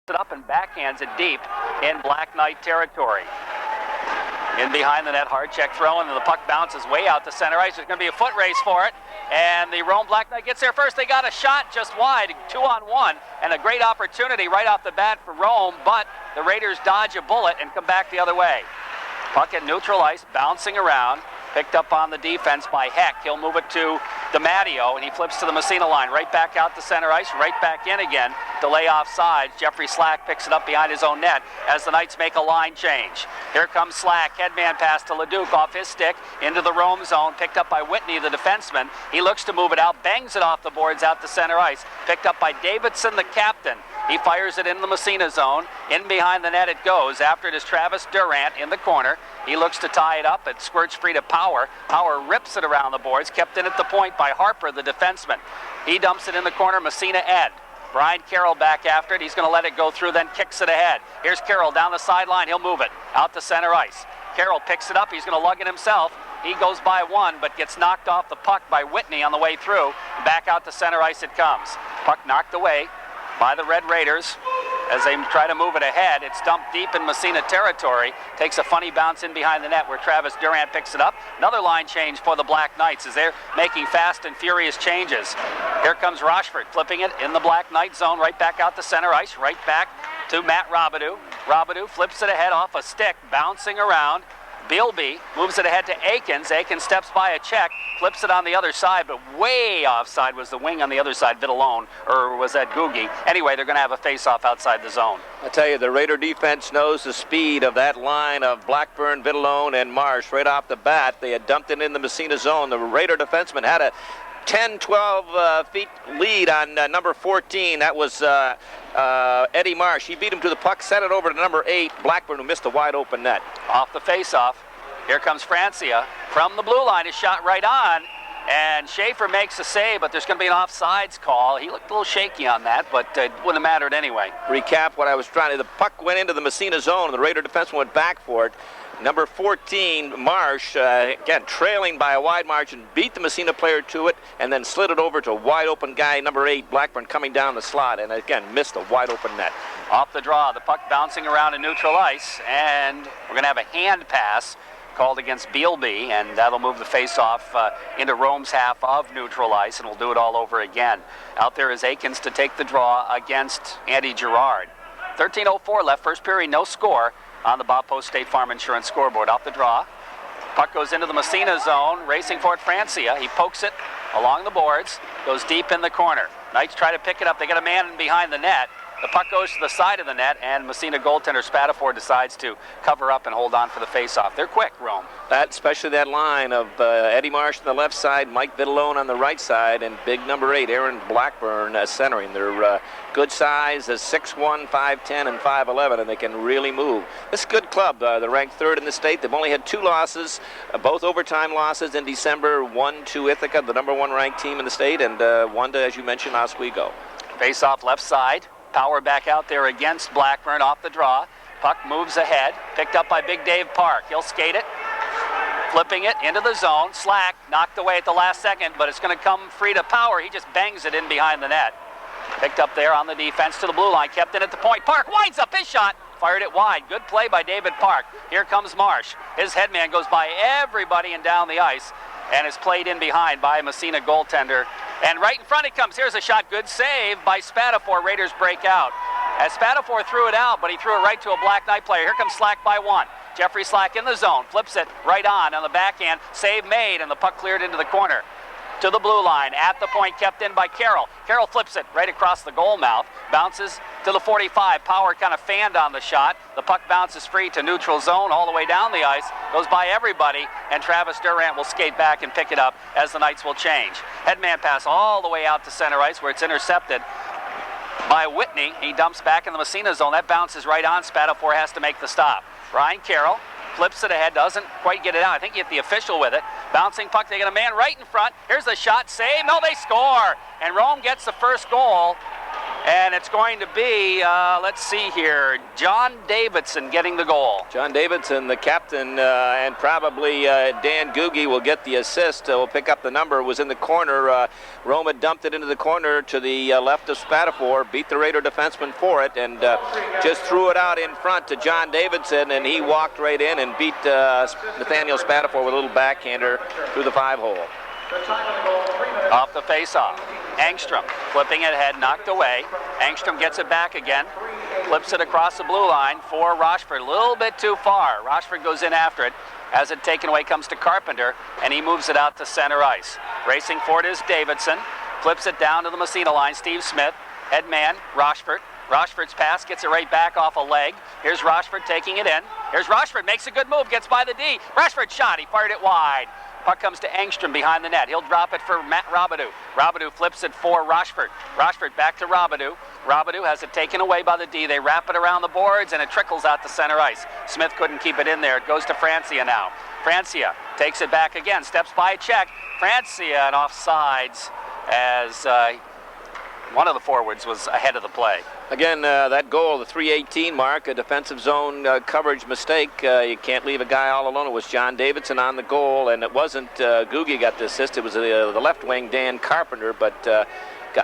it up and backhands it deep in Black Knight territory. In behind the net, hard check throw, and the puck bounces way out to center ice. There's going to be a foot race for it, and the Rome Black Knight gets there first. They got a shot just wide, 2-on-1, and a great opportunity right off the bat for Rome, but the Raiders dodge a bullet and come back the other way. Puck at neutral ice, bouncing around, picked up on the defense by Heck. He'll move it to DiMatteo, and he flips to the Massena line, right back out to center ice, right back in again to lay off sides. Jeffrey Slack picks it up behind his own net as the Knights make a line change. Here comes Slack, headman pass to Leduc off his stick into the Rome zone, picked up by Whitney, the defenseman. He looks to move it out, bangs it off the boards out to center ice, picked up by Davidson, the captain. He fires it in the Massena zone. In behind the net it goes. After it is Travis Durant in the corner. He looks to tie it up. It squirts free to Power. Power rips it around the boards. Kept in at the point by Harper, the defenseman. He dumps it in the corner. Massena Ed. Brian Carroll back after it. He's going to let it go through, then kicks it ahead. Here's Carroll down the sideline. He'll move it out to center ice. Carroll picks it up. He's going to lug it himself. He goes by one, but gets knocked off the puck by Whitney on the way through. Back out to center ice it comes. Puck knocked away by the Red Raiders as they try to move it ahead. It's dumped deep in Massena territory. Takes a funny bounce in behind the net where Travis Durant picks it up. Another line change for the Black Knights as they're making fast and furious changes. Here comes Rochford flipping it in the Black Knight zone, right back out to center ice, right back to Matt Robidoux. Robidoux flips it ahead off a stick, bouncing around. Bealby moves it ahead to Aikens. Aikens steps by a check, flips it on the other side, but way offside was the wing on the other side, Vitalone, or was that Googie? Anyway, they're going to have a face-off outside the zone. I tell you, the Raider defense knows the speed of that line of Blackburn, Vitalone, and Marsh right off the bat. They had dumped it in the Massena zone. The Raider defenseman had a 10-12 feet lead on number 14. That was Eddie Marsh. He beat him to the puck, sent it over to number 8, Blackburn, who missed a wide-open net. Off the face-off, here comes Francia. From the blue line, his shot right on, and Schaefer makes a save, but there's going to be an offsides call. He looked a little shaky on that, but it wouldn't have mattered anyway. Recap what I was trying to. The puck went into the Massena zone, and the Raider defenseman went back for it. Number 14, Marsh, again, trailing by a wide margin, beat the Massena player to it, and then slid it over to a wide-open guy, number 8, Blackburn, coming down the slot, and again, missed a wide-open net. Off the draw, the puck bouncing around in neutral ice, and we're going to have a hand pass called against Bealby, and that'll move the face-off into Rome's half of neutral ice, and we'll do it all over again. Out there is Aikens to take the draw against Andy Girard. 13:04 left, first period, no score on the Bob Post State Farm Insurance scoreboard. Off the draw, puck goes into the Massena zone, racing for it Francia. He pokes it along the boards, goes deep in the corner. Knights try to pick it up. They got a man in behind the net. The puck goes to the side of the net, and Massena goaltender Spatafor decides to cover up and hold on for the face-off. They're quick, Rome. Especially that line of Eddie Marsh on the left side, Mike Vitalone on the right side, and big number 8, Aaron Blackburn, centering. They're good size, 6'1", 5'10", and 5'11", and they can really move. This is a good club. They're ranked 3rd in the state. They've only had 2 losses, both overtime losses in December, 1 to Ithaca, the number 1 ranked team in the state, and 1 to, as you mentioned, Oswego. Face-off left side. Power back out there against Blackburn off the draw. Puck moves ahead, picked up by Big Dave Park. He'll skate it, flipping it into the zone. Slack knocked away at the last second, but it's going to come free to Power. He just bangs it in behind the net. Picked up there on the defense to the blue line, kept in at the point. Park winds up his shot, fired it wide. Good play by David Park. Here comes Marsh. His headman goes by everybody and down the ice, and is played in behind by Massena goaltender. And right in front it comes. Here's a shot. Good save by Spatafor. Raiders break out. As Spatafor threw it out, but he threw it right to a Black Knight player. Here comes Slack by 1. Jeffrey Slack in the zone. Flips it right on the backhand. Save made, and the puck cleared into the corner. To the blue line. At the point, kept in by Carroll. Carroll flips it right across the goal mouth. Bounces to the 45. Power kind of fanned on the shot. The puck bounces free to neutral zone all the way down the ice. Goes by everybody, and Travis Durant will skate back and pick it up as the Knights will change. Headman pass all the way out to center ice where it's intercepted by Whitney. He dumps back in the Massena zone. That bounces right on. Spatafor has to make the stop. Brian Carroll flips it ahead, doesn't quite get it out. I think he hit the official with it. Bouncing puck, they get a man right in front. Here's the shot, save. No, they score. And Rome gets the first goal And it's going to be, let's see here, John Davidson getting the goal. John Davidson, the captain, and probably Dan Googie will get the assist. Will pick up the number. Was in the corner. Roma dumped it into the corner to the left of Spatafor, beat the Raider defenseman for it, and just threw it out in front to John Davidson, and he walked right in and beat Nathaniel Spatafor with a little backhander through the 5-hole. Off the face-off. Engstrom flipping it ahead, knocked away. Engstrom gets it back again, flips it across the blue line for Rochford. A little bit too far. Rochford goes in after it. As it taken away comes to Carpenter, and he moves it out to center ice. Racing for it is Davidson. Flips it down to the Massena line. Steve Smith, head man, Rochford. Rochford's pass gets it right back off a leg. Here's Rochford taking it in. Here's Rochford, makes a good move, gets by the D. Rochford shot, he fired it wide. Puck comes to Engstrom behind the net. He'll drop it for Matt Robidoux. Robidoux flips it for Rochford. Rochford back to Robidoux. Robidoux has it taken away by the D. They wrap it around the boards, and it trickles out to center ice. Smith couldn't keep it in there. It goes to Francia now. Francia takes it back again, steps by a check. Francia and offsides as one of the forwards was ahead of the play. Again, that goal, the 3:18 mark, a defensive zone coverage mistake. You can't leave a guy all alone. It was John Davidson on the goal, and it wasn't Googie got the assist. It was the left wing, Dan Carpenter, but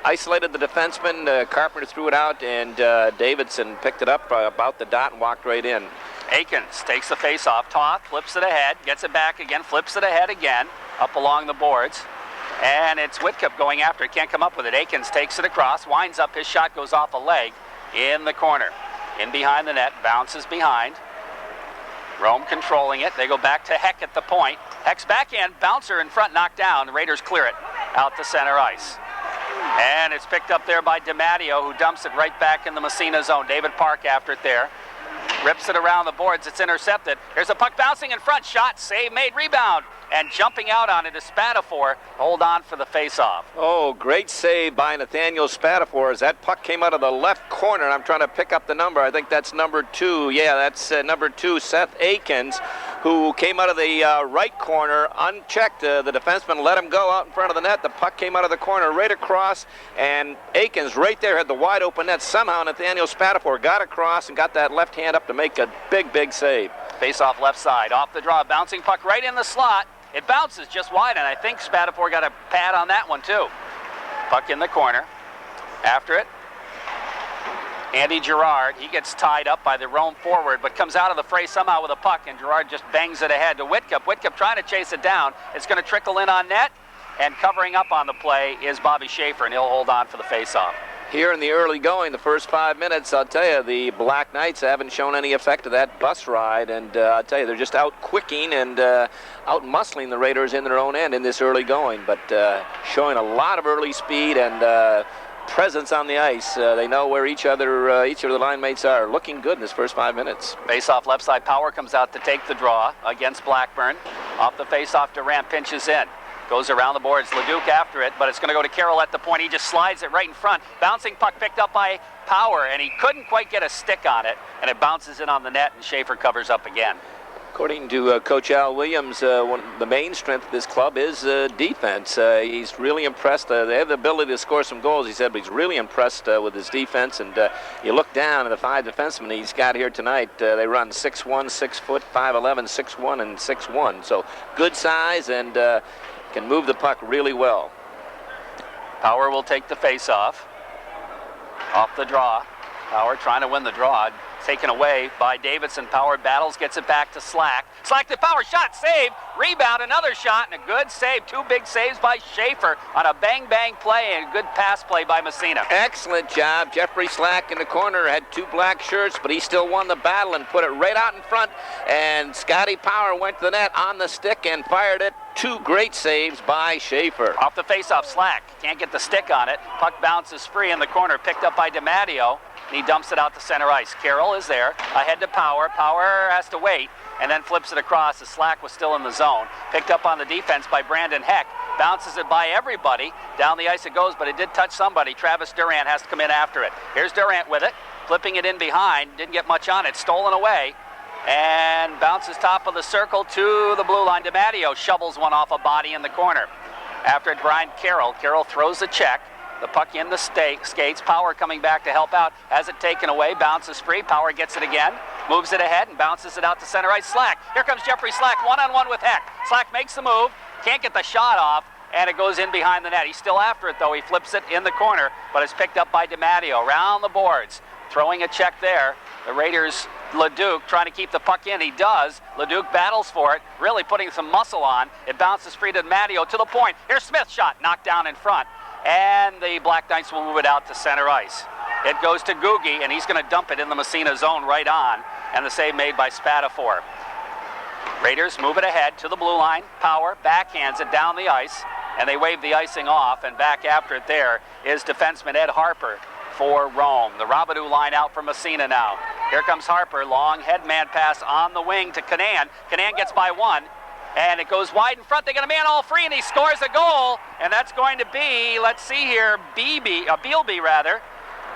isolated the defenseman. Carpenter threw it out, and Davidson picked it up about the dot and walked right in. Akins takes the face-off. Toth flips it ahead, gets it back again, flips it ahead again, up along the boards. And it's Whitcup going after it, can't come up with it. Akins takes it across, winds up, his shot goes off a leg in the corner. In behind the net, bounces behind. Rome controlling it. They go back to Heck at the point. Heck's backhand, bouncer in front, knocked down. The Raiders clear it out to center ice. And it's picked up there by DiMatteo, who dumps it right back in the Massena zone. David Park after it there. Rips it around the boards, it's intercepted. There's a puck bouncing in front, shot, save made, rebound. And jumping out on it is Spatafor. Hold on for the face-off. Oh, great save by Nathaniel Spatafor as that puck came out of the left corner. I'm trying to pick up the number. I think that's number 2. Yeah, that's number 2, Seth Akins, who came out of the right corner unchecked. The defenseman let him go out in front of the net. The puck came out of the corner right across, and Akins right there had the wide open net. Somehow Nathaniel Spatafor got across and got that left hand up to make a big, big save. Face-off left side, off the draw, bouncing puck right in the slot. It bounces just wide, and I think Spatafor got a pad on that one too. Puck in the corner. After it, Andy Girard. He gets tied up by the Rome forward, but comes out of the fray somehow with a puck, and Girard just bangs it ahead to Whitcup. Whitcup trying to chase it down. It's going to trickle in on net, and covering up on the play is Bobby Schaefer, and he'll hold on for the face-off. Here in the early going, the first 5 minutes, I'll tell you, the Black Knights haven't shown any effect of that bus ride, and I'll tell you, they're just out quicking and out muscling the Raiders in their own end in this early going, but showing a lot of early speed and presence on the ice. They know where each of the line mates are. Looking good in this first 5 minutes. Face-off left side, Power comes out to take the draw against Blackburn. Off the face-off, Durant pinches in. Goes around the boards, Leduc after it, but it's going to go to Carroll at the point. He just slides it right in front. Bouncing puck picked up by Power, and he couldn't quite get a stick on it, and it bounces in on the net, and Schaefer covers up again. According to Coach Al Williams, the main strength of this club is defense. He's really impressed. They have the ability to score some goals, he said, but he's really impressed with his defense. And you look down at the 5 defensemen he's got here tonight. They run 6'1", 6 foot, 5'11", 6'1", and 6'1". So good size and can move the puck really well. Power will take the face-off. Off the draw. Power trying to win the draw. Taken away by Davidson. Power battles, gets it back to Slack. Slack to Power, shot, save, rebound, another shot, and a good save. 2 big saves by Schaefer on a bang-bang play and a good pass play by Massena. Excellent job. Jeffrey Slack in the corner had 2 black shirts, but he still won the battle and put it right out in front. And Scotty Power went to the net on the stick and fired it. 2 great saves by Schaefer. Off the face-off, Slack can't get the stick on it. Puck bounces free in the corner, picked up by DiMatteo. And he dumps it out to center ice. Carroll is there, ahead to Power. Power has to wait, and then flips it across. The Slack was still in the zone. Picked up on the defense by Brandon Heck. Bounces it by everybody. Down the ice it goes, but it did touch somebody. Travis Durant has to come in after it. Here's Durant with it, flipping it in behind. Didn't get much on it. Stolen away. And bounces top of the circle to the blue line. DiMatteo shovels one off a body in the corner. After it, Brian Carroll. Carroll throws the check. The puck in the skates. Power coming back to help out. Has it taken away. Bounces free. Power gets it again. Moves it ahead and bounces it out to center ice. Slack. Here comes Jeffrey Slack. One-on-one with Heck. Slack makes the move. Can't get the shot off. And it goes in behind the net. He's still after it, though. He flips it in the corner, but it's picked up by DiMatteo. Round the boards. Throwing a check there. The Raiders, Leduc, trying to keep the puck in. He does. Leduc battles for it, really putting some muscle on. It bounces free to DiMatteo to the point. Here's Smith's shot, knocked down in front. And the Black Knights will move it out to center ice. It goes to Gugi, and he's going to dump it in the Massena zone right on. And the save made by Spatafor. Raiders move it ahead to the blue line. Power backhands it down the ice. And they wave the icing off, and back after it there is defenseman Ed Harper for Rome. The Robidoux line out for Massena now. Here comes Harper, long headman pass on the wing to Canan. Canan gets by one, and it goes wide in front. They got a man all free, and he scores a goal, and that's going to be, let's see here, Bealby rather,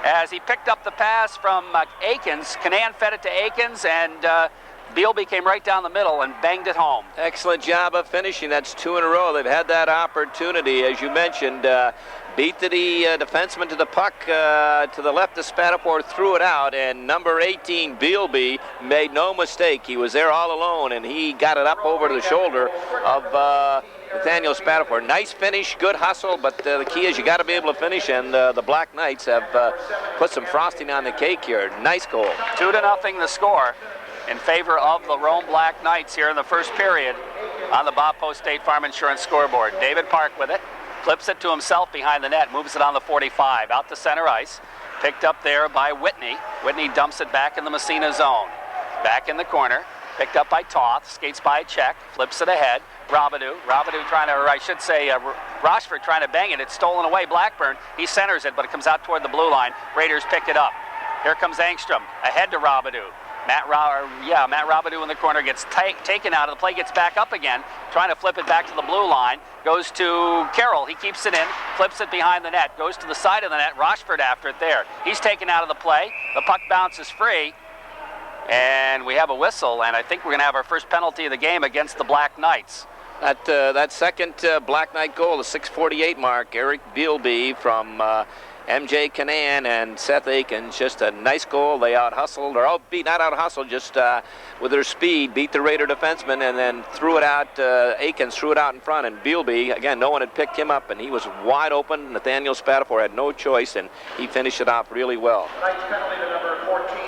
as he picked up the pass from Aikens. Canan fed it to Aikens, and Bealby came right down the middle and banged it home. Excellent job of finishing. That's 2 in a row. They've had that opportunity, as you mentioned. Beat the defenseman to the puck to the left of Spatafor, threw it out, and number 18, Bealby, made no mistake. He was there all alone, and he got it up over the shoulder of Nathaniel Spatafor. Nice finish, good hustle, but the key is you got to be able to finish, and the Black Knights have put some frosting on the cake here. Nice goal. 2-0 the score in favor of the Rome Black Knights here in the first period on the Bob Post State Farm Insurance scoreboard. David Park with it, flips it to himself behind the net, moves it on the 45, out to center ice, picked up there by Whitney. Whitney dumps it back in the Massena zone. Back in the corner, picked up by Toth, skates by Check, flips it ahead. Robidoux trying to, or I should say, Rochford trying to bang it. It's stolen away. Blackburn, he centers it, but it comes out toward the blue line. Raiders pick it up. Here comes Angstrom, ahead to Robidoux. Matt Robidoux in the corner gets taken out of the play, gets back up again, trying to flip it back to the blue line. Goes to Carroll. He keeps it in, flips it behind the net, goes to the side of the net. Rochford after it there. He's taken out of the play. The puck bounces free, and we have a whistle, and I think we're going to have our first penalty of the game against the Black Knights. That second Black Knight goal, the 6:48 mark, Eric Bealby from MJ Canan and Seth Aikens, just a nice goal. They out-hustled, or not out-hustled, just with their speed, beat the Raider defenseman and then threw it out. Aikens threw it out in front, and Bealby, again, no one had picked him up, and he was wide open. Nathaniel Spatafor had no choice, and he finished it off really well.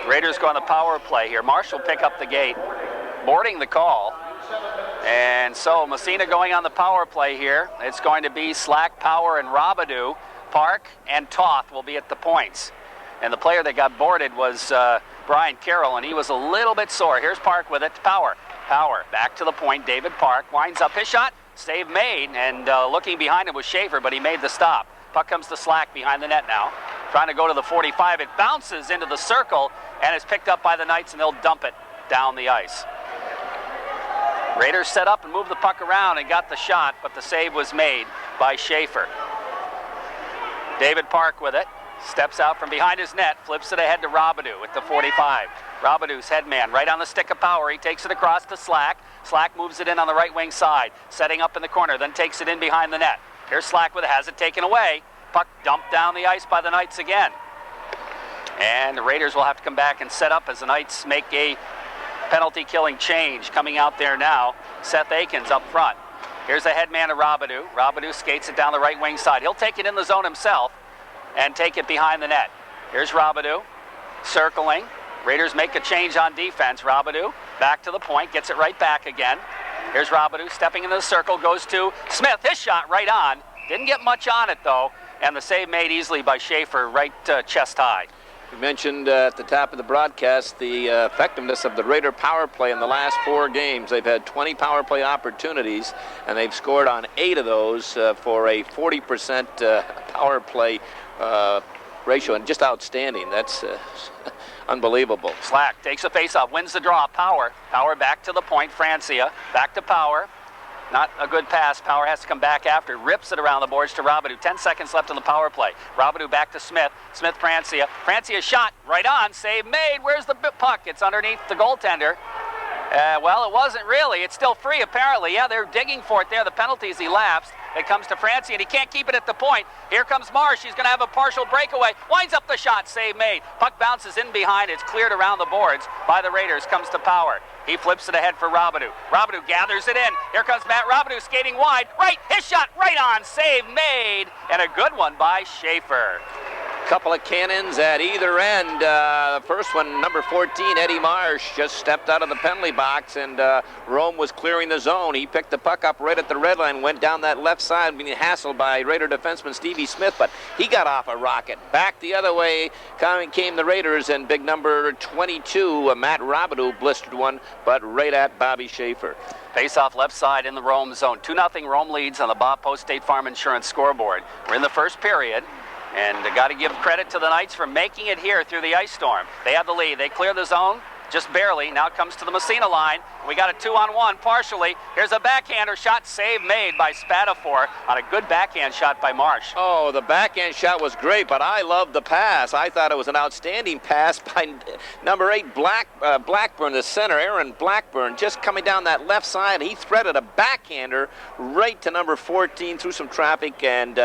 Raiders go on the power play here. Marshall pick up the gate, boarding the call. And so Massena going on the power play here. It's going to be Slack, Power, and Robidoux. Park and Toth will be at the points. And the player that got boarded was Brian Carroll, and he was a little bit sore. Here's Park with it to Power. Power back to the point. David Park winds up his shot. Save made, and looking behind him was Schaefer, but he made the stop. Puck comes to Slack behind the net now. Trying to go to the 45. It bounces into the circle and is picked up by the Knights, and they'll dump it down the ice. Raiders set up and moved the puck around and got the shot, but the save was made by Schaefer. David Park with it, steps out from behind his net, flips it ahead to Robidoux at the 45. Robidoux's headman right on the stick of Power. He takes it across to Slack. Slack moves it in on the right wing side, setting up in the corner, then takes it in behind the net. Here's Slack with it, has it taken away. Puck dumped down the ice by the Knights again. And the Raiders will have to come back and set up as the Knights make a penalty-killing change. Coming out there now, Seth Aikens up front. Here's the headman of Robidoux. Robidoux skates it down the right wing side. He'll take it in the zone himself and take it behind the net. Here's Robidoux circling. Raiders make a change on defense. Robidoux back to the point, gets it right back again. Here's Robidoux stepping into the circle, goes to Smith. His shot right on. Didn't get much on it though, and the save made easily by Schaefer, right chest high. We mentioned at the top of the broadcast the effectiveness of the Raider power play in the last 4 games. They've had 20 power play opportunities, and they've scored on 8 of those for a 40% power play ratio, and just outstanding. That's unbelievable. Slack takes a face-off, wins the draw. Power back to the point. Francia back to Power. Not a good pass. Power has to come back after. Rips it around the boards to Robidoux. 10 seconds left on the power play. Robidoux back to Smith. Smith, Francia. Francia shot right on. Save made. Where's the puck? It's underneath the goaltender. Well, it wasn't really. It's still free, apparently. Yeah, they're digging for it there. The penalty's elapsed. It comes to Francie, and he can't keep it at the point. Here comes Marsh. He's going to have a partial breakaway. Winds up the shot. Save made. Puck bounces in behind. It's cleared around the boards by the Raiders. Comes to Power. He flips it ahead for Robidoux. Robidoux gathers it in. Here comes Matt Robidoux skating wide. Right. His shot right on. Save made. And a good one by Schaefer. Couple of cannons at either end. The first one, number 14, Eddie Marsh, just stepped out of the penalty box, and Rome was clearing the zone. He picked the puck up right at the red line, went down that left side, being hassled by Raider defenseman Stevie Smith, but he got off a rocket. Back the other way came the Raiders, and big number 22, Matt Robidoux, blistered one, but right at Bobby Schaefer. Face-off left side in the Rome zone. 2-0 Rome leads on the Bob Post State Farm Insurance scoreboard. We're in the first period. And got to give credit to the Knights for making it here through the ice storm. They have the lead. They clear the zone just barely. Now it comes to the Massena line. We got a 2-on-1 partially. Here's a backhander shot. Save made by Spatafor on a good backhand shot by Marsh. Oh, the backhand shot was great, but I loved the pass. I thought it was an outstanding pass by number 8, Blackburn, the center, Aaron Blackburn, just coming down that left side. He threaded a backhander right to number 14 through some traffic, and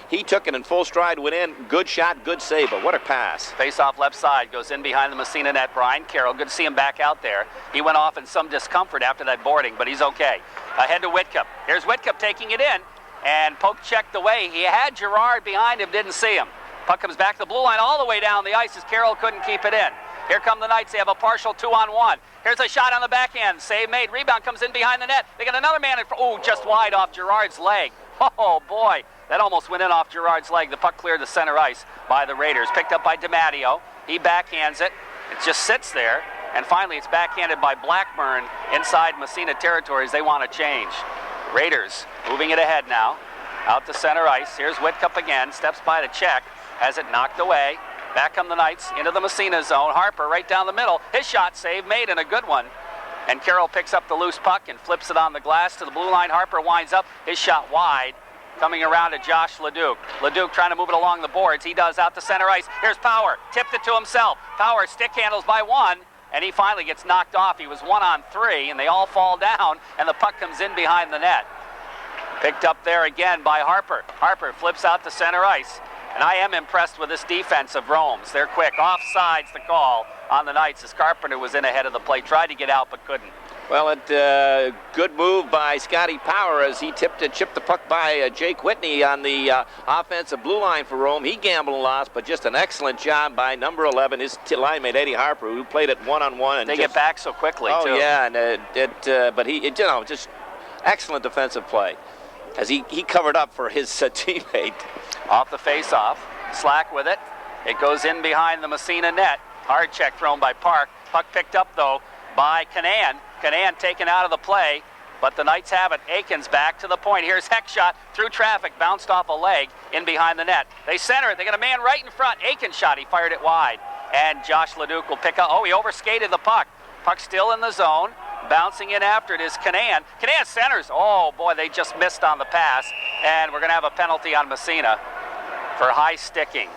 he took it in full stride, went in. Good shot, good save, but what a pass. Face-off left side goes in behind the Massena net. Brian Carroll, good to see him back out there. He went off in some discomfort after that boarding, but he's okay. Ahead to Whitcup. Here's Whitcup taking it in, and poke checked away. He had Gerard behind him, didn't see him. Puck comes back to the blue line all the way down the ice as Carroll couldn't keep it in. Here come the Knights. They have a partial 2-on-1. Here's a shot on the backhand. Save made. Rebound comes in behind the net. They got another man in front. Oh, just wide off Gerard's leg. Oh, boy. That almost went in off Gerard's leg. The puck cleared the center ice by the Raiders. Picked up by DiMatteo. He backhands it. It just sits there. And finally, it's backhanded by Blackburn inside Massena territories. They want to change. Raiders moving it ahead now. Out to center ice. Here's Whitcup again. Steps by to check. Has it knocked away. Back come the Knights into the Massena zone. Harper right down the middle. His shot save made, and a good one. And Carroll picks up the loose puck and flips it on the glass to the blue line. Harper winds up. His shot wide. Coming around to Josh Leduc. Leduc trying to move it along the boards. He does out to center ice. Here's Power. Tipped it to himself. Power stick handles by one. And he finally gets knocked off. He was 1-on-3, and they all fall down, and the puck comes in behind the net. Picked up there again by Harper. Harper flips out to center ice. And I am impressed with this defense of Rome's. They're quick. Offside's the call on the Knights as Carpenter was in ahead of the play. Tried to get out, but couldn't. Well, good move by Scotty Power as he chipped the puck by Jake Whitney on the offensive blue line for Rome. He gambled and lost, but just an excellent job by number 11, his line mate Eddie Harper, who played it one-on-one. They get back so quickly, too. Oh, yeah, and but he just excellent defensive play as he covered up for his teammate. Off the face-off, Slack with it. It goes in behind the Massena net. Hard check thrown by Park. Puck picked up, though, by Canan. Canan taken out of the play, but the Knights have it. Aikens back to the point. Here's Heck shot through traffic, bounced off a leg in behind the net. They center it. They got a man right in front. Aikens shot. He fired it wide. And Josh Leduc will pick up. Oh, he overskated the puck. Puck still in the zone. Bouncing in after it is Canan. Canan centers. Oh, boy, they just missed on the pass. And we're going to have a penalty on Massena for high sticking.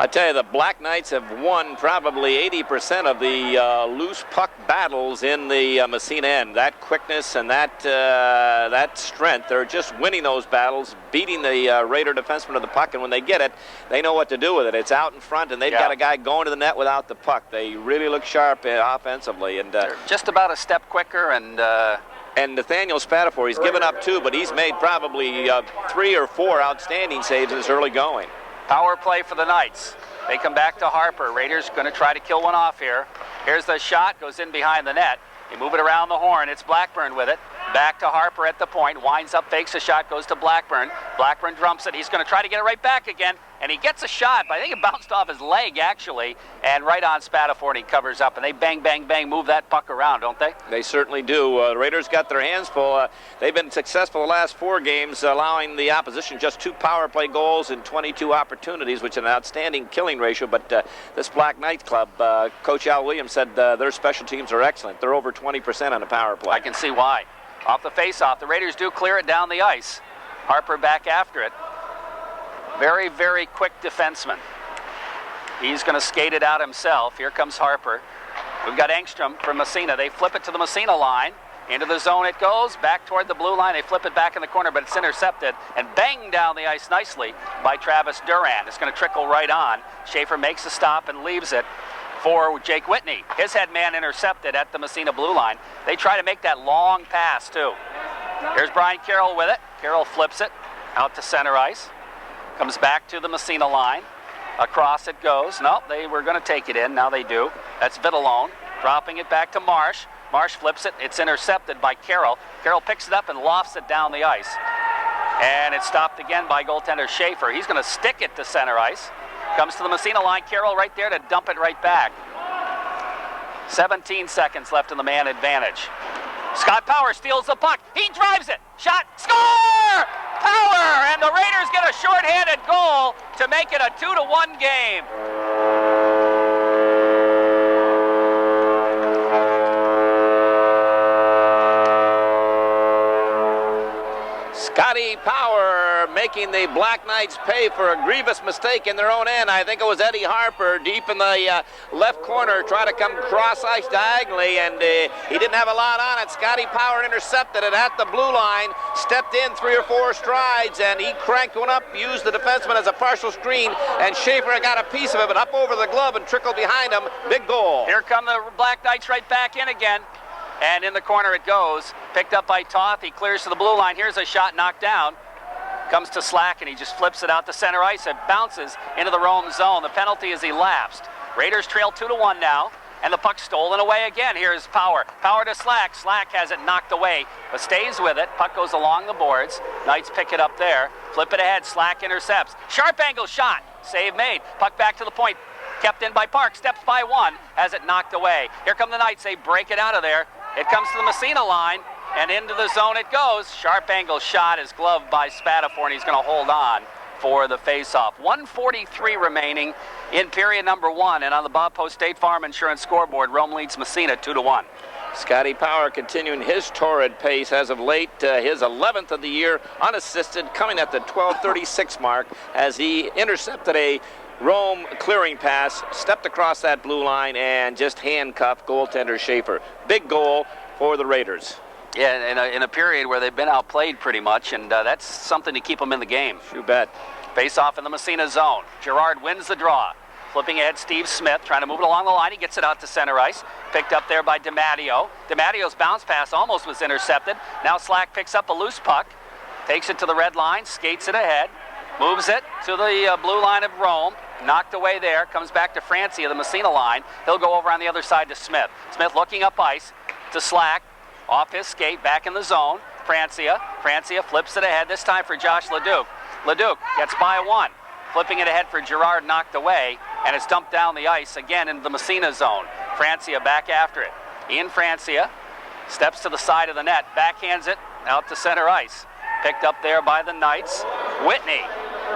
I tell you, the Black Knights have won probably 80% of the loose puck battles in the Massena end. That quickness and that strength, they're just winning those battles, beating the Raider defenseman of the puck, and when they get it, they know what to do with it. It's out in front, and they've got a guy going to the net without the puck. They really look sharp offensively. And they're just about a step quicker, and Nathaniel Spatafor, he's given up 2, but he's made probably 3 or 4 outstanding saves in his early going. Power play for the Knights. They come back to Harper. Raiders going to try to kill one off here. Here's the shot, goes in behind the net. They move it around the horn. It's Blackburn with it. Back to Harper at the point. Winds up, fakes a shot, goes to Blackburn. Blackburn drumps it. He's going to try to get it right back again. And he gets a shot, but I think it bounced off his leg, actually. And right on Spatafor, and he covers up. And they bang, bang, bang, move that puck around, don't they? They certainly do. The Raiders got their hands full. They've been successful the last 4 games, allowing the opposition just 2 power play goals and 22 opportunities, which is an outstanding killing ratio. But this Black Knights club, Coach Al Williams said their special teams are excellent. They're over 20% on the power play. I can see why. Off the face-off, the Raiders do clear it down the ice. Harper back after it. Very, very quick defenseman. He's going to skate it out himself. Here comes Harper. We've got Engstrom from Massena. They flip it to the Massena line. Into the zone it goes, back toward the blue line. They flip it back in the corner, but it's intercepted and banged down the ice nicely by Travis Durant. It's going to trickle right on. Schaefer makes a stop and leaves it for Jake Whitney. His head man intercepted at the Massena blue line. They try to make that long pass, too. Here's Brian Carroll with it. Carroll flips it out to center ice. Comes back to the Massena line. Across it goes. No, they were going to take it in. Now they do. That's Vitalone. Dropping it back to Marsh. Marsh flips it. It's intercepted by Carroll. Carroll picks it up and lofts it down the ice. And it's stopped again by goaltender Schaefer. He's going to stick it to center ice. Comes to the Massena line. Carroll right there to dump it right back. 17 seconds left in the man advantage. Scott Power steals the puck. He drives it. Shot. Score! Power! And the Raiders get a shorthanded goal to make it a 2-1 game. Scotty Power making the Black Knights pay for a grievous mistake in their own end. I think it was Eddie Harper deep in the left corner, trying to come cross ice diagonally, and he didn't have a lot on it. Scotty Power intercepted it at the blue line, stepped in 3 or 4 strides, and he cranked one up, used the defenseman as a partial screen, and Schaefer got a piece of it, but up over the glove and trickled behind him. Big goal. Here come the Black Knights right back in again. And in the corner it goes. Picked up by Toth. He clears to the blue line. Here's a shot knocked down. Comes to Slack, and he just flips it out to center ice. It bounces into the Rome zone. The penalty is elapsed. Raiders trail 2-1 now. And the puck stolen away again. Here's Power. Power to Slack. Slack has it knocked away, but stays with it. Puck goes along the boards. Knights pick it up there. Flip it ahead. Slack intercepts. Sharp angle shot. Save made. Puck back to the point. Kept in by Park. Steps by one. Has it knocked away. Here come the Knights. They break it out of there. It comes to the Massena line, and into the zone it goes. Sharp angle shot is gloved by Spatafor, and he's going to hold on for the face-off. 1:43 remaining in period number 1, and on the Bob Post State Farm Insurance scoreboard, Rome leads Massena 2-1. Scotty Power continuing his torrid pace as of late, his 11th of the year, unassisted, coming at the 12:36 mark as he intercepted a Rome clearing pass, stepped across that blue line, and just handcuffed goaltender Schaefer. Big goal for the Raiders. Yeah, in a period where they've been outplayed pretty much, and that's something to keep them in the game. You bet. Face off in the Massena zone. Gerard wins the draw. Flipping ahead, Steve Smith trying to move it along the line. He gets it out to center ice. Picked up there by DiMatteo. DiMatteo's bounce pass almost was intercepted. Now Slack picks up a loose puck. Takes it to the red line, skates it ahead. Moves it to the blue line of Rome. Knocked away there. Comes back to Francia, the Massena line. He'll go over on the other side to Smith. Smith looking up ice to Slack. Off his skate, back in the zone. Francia flips it ahead, this time for Josh Leduc. Leduc gets by one. Flipping it ahead for Gerard, knocked away. And it's dumped down the ice again into the Massena zone. Francia back after it. Ian Francia steps to the side of the net. Backhands it out to center ice. Picked up there by the Knights. Whitney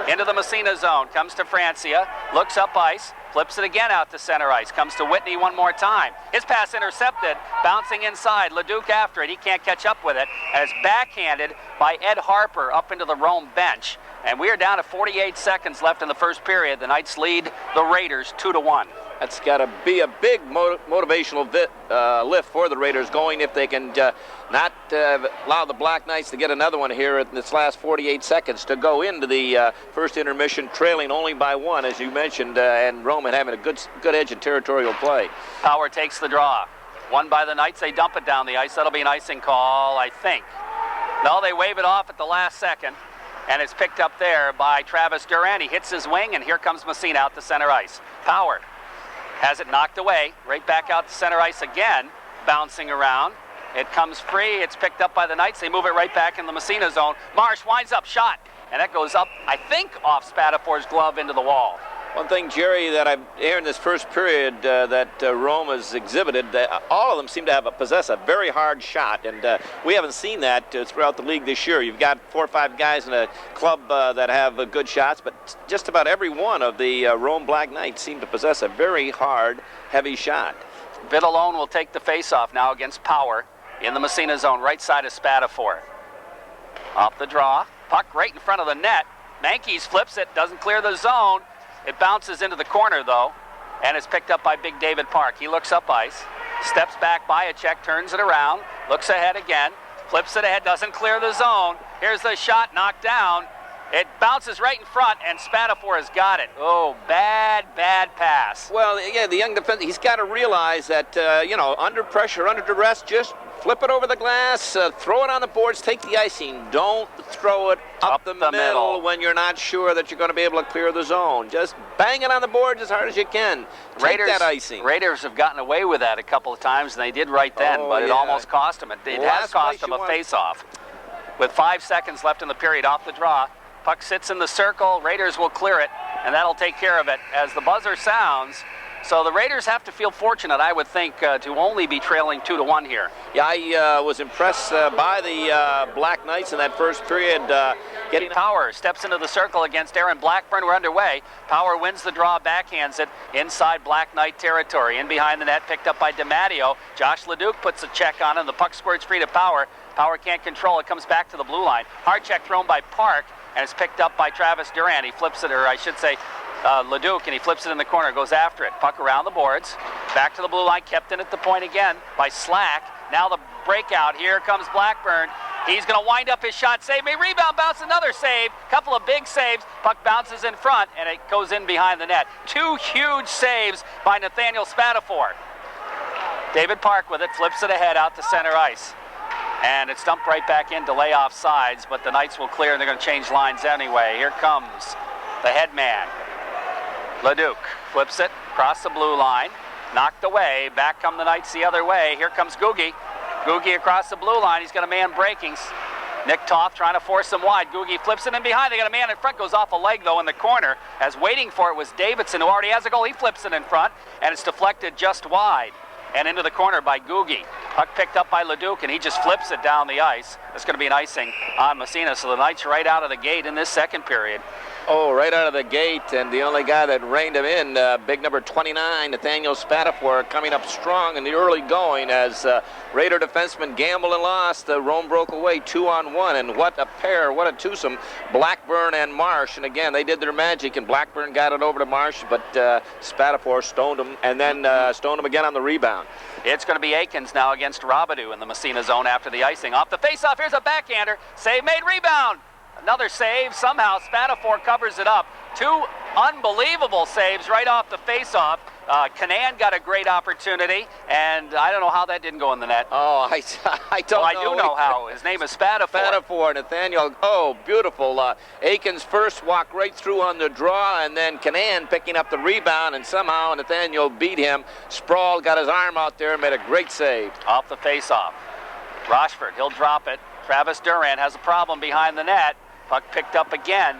into the Massena zone, comes to Francia, looks up ice, flips it again out to center ice, comes to Whitney one more time. His pass intercepted, bouncing inside, Leduc after it, he can't catch up with it, and it's backhanded by Ed Harper up into the Rome bench. And we are down to 48 seconds left in the first period. The Knights lead the Raiders 2-1. That's got to be a big motivational lift for the Raiders going if they can not allow the Black Knights to get another one here in this last 48 seconds to go into the first intermission trailing only by one, as you mentioned, and Roman having a good edge in territorial play. Power takes the draw. Won by the Knights. They dump it down the ice. That'll be an icing call, I think. No, they wave it off at the last second. And it's picked up there by Travis Durant. He hits his wing, and here comes Massena out to center ice. Power has it knocked away, right back out to center ice again, bouncing around. It comes free, it's picked up by the Knights. They move it right back in the Massena zone. Marsh winds up, shot, and that goes up, I think, off Spatafor's glove into the wall. One thing, Jerry, that I've heard in this first period that Rome has exhibited, all of them seem to possess a very hard shot, and we haven't seen that throughout the league this year. You've got 4 or 5 guys in a club that have good shots, but just about every one of the Rome Black Knights seem to possess a very hard, heavy shot. Vitalone will take the face-off now against Power in the Massena zone, right side of Spatafor. Off the draw, puck right in front of the net. Mankies flips it, doesn't clear the zone. It bounces into the corner, though, and it's picked up by Big David Park. He looks up ice, Steps back by a check, turns it around, looks ahead again, flips it ahead, doesn't clear the zone. Here's the shot, knocked down. It bounces right in front, and Spatafor has got it. Oh, bad pass. Well, yeah, the young defender, he's got to realize that, under pressure, under duress, just flip it over the glass, throw it on the boards, take the icing. Don't throw it up the middle when you're not sure that you're going to be able to clear the zone. Just bang it on the boards as hard as you can. Take that icing. Raiders have gotten away with that a couple of times, and they did right then, but it almost cost them. It has cost them a face-off. With 5 seconds left in the period, off the draw. Puck sits in the circle. Raiders will clear it, and that'll take care of it as the buzzer sounds. So the Raiders have to feel fortunate, I would think, to only be trailing 2-1 here. Yeah, I was impressed by the Black Knights in that first period. Getting Power steps into the circle against Aaron Blackburn. We're underway. Power wins the draw, backhands it inside Black Knight territory. In behind the net, picked up by DiMatteo. Josh Leduc puts a check on him. The puck squirts free to Power. Power can't control it. Comes back to the blue line. Hard check thrown by Park, and it's picked up by Travis Durant. He flips it, or I should say, Leduc, and he flips it in the corner, goes after it. Puck around the boards, back to the blue line, kept in at the point again by Slack. Now the breakout, here comes Blackburn. He's going to wind up his shot, save me, rebound, bounce, another save. Couple of big saves, puck bounces in front, and it goes in behind the net. 2 huge saves by Nathaniel Spatafor. David Park with it, flips it ahead out to center ice. And it's dumped right back in to lay off sides, but the Knights will clear, and they're going to change lines anyway. Here comes the head man. Leduc flips it across the blue line, knocked away. Back come the Knights the other way. Here comes Googie. Googie across the blue line. He's got a man breaking. Nick Toth trying to force him wide. Googie flips it in behind. They got a man in front. Goes off a leg, though, in the corner. As waiting for it was Davidson, who already has a goal. He flips it in front, and it's deflected just wide and into the corner by Googie. Puck picked up by Leduc, and he just flips it down the ice. It's going to be an icing on Massena. So the Knights right out of the gate in this second period. Oh, right out of the gate, and the only guy that reined him in, big number 29, Nathaniel Spatafor, coming up strong in the early going as Raider defenseman gambled and lost. Rome broke away 2-on-1, and what a pair, what a twosome, Blackburn and Marsh. And again, they did their magic, and Blackburn got it over to Marsh, but Spatafor stoned him, and then stoned him again on the rebound. It's going to be Aikens now against Robidoux in the Massena zone after the icing. Off the faceoff, here's a backhander, save made, rebound. Another save. Somehow Spatafor covers it up. 2 unbelievable saves right off the faceoff. Canan got a great opportunity, and I don't know how that didn't go in the net. Oh, I don't know. I do know how. His name is Spatafor. Spatafor, Nathaniel. Oh, beautiful. Aikens first walked right through on the draw, and then Canan picking up the rebound, and somehow Nathaniel beat him. Sprawl got his arm out there and made a great save. Off the faceoff. Rochford, he'll drop it. Travis Durant has a problem behind the net. Puck picked up again.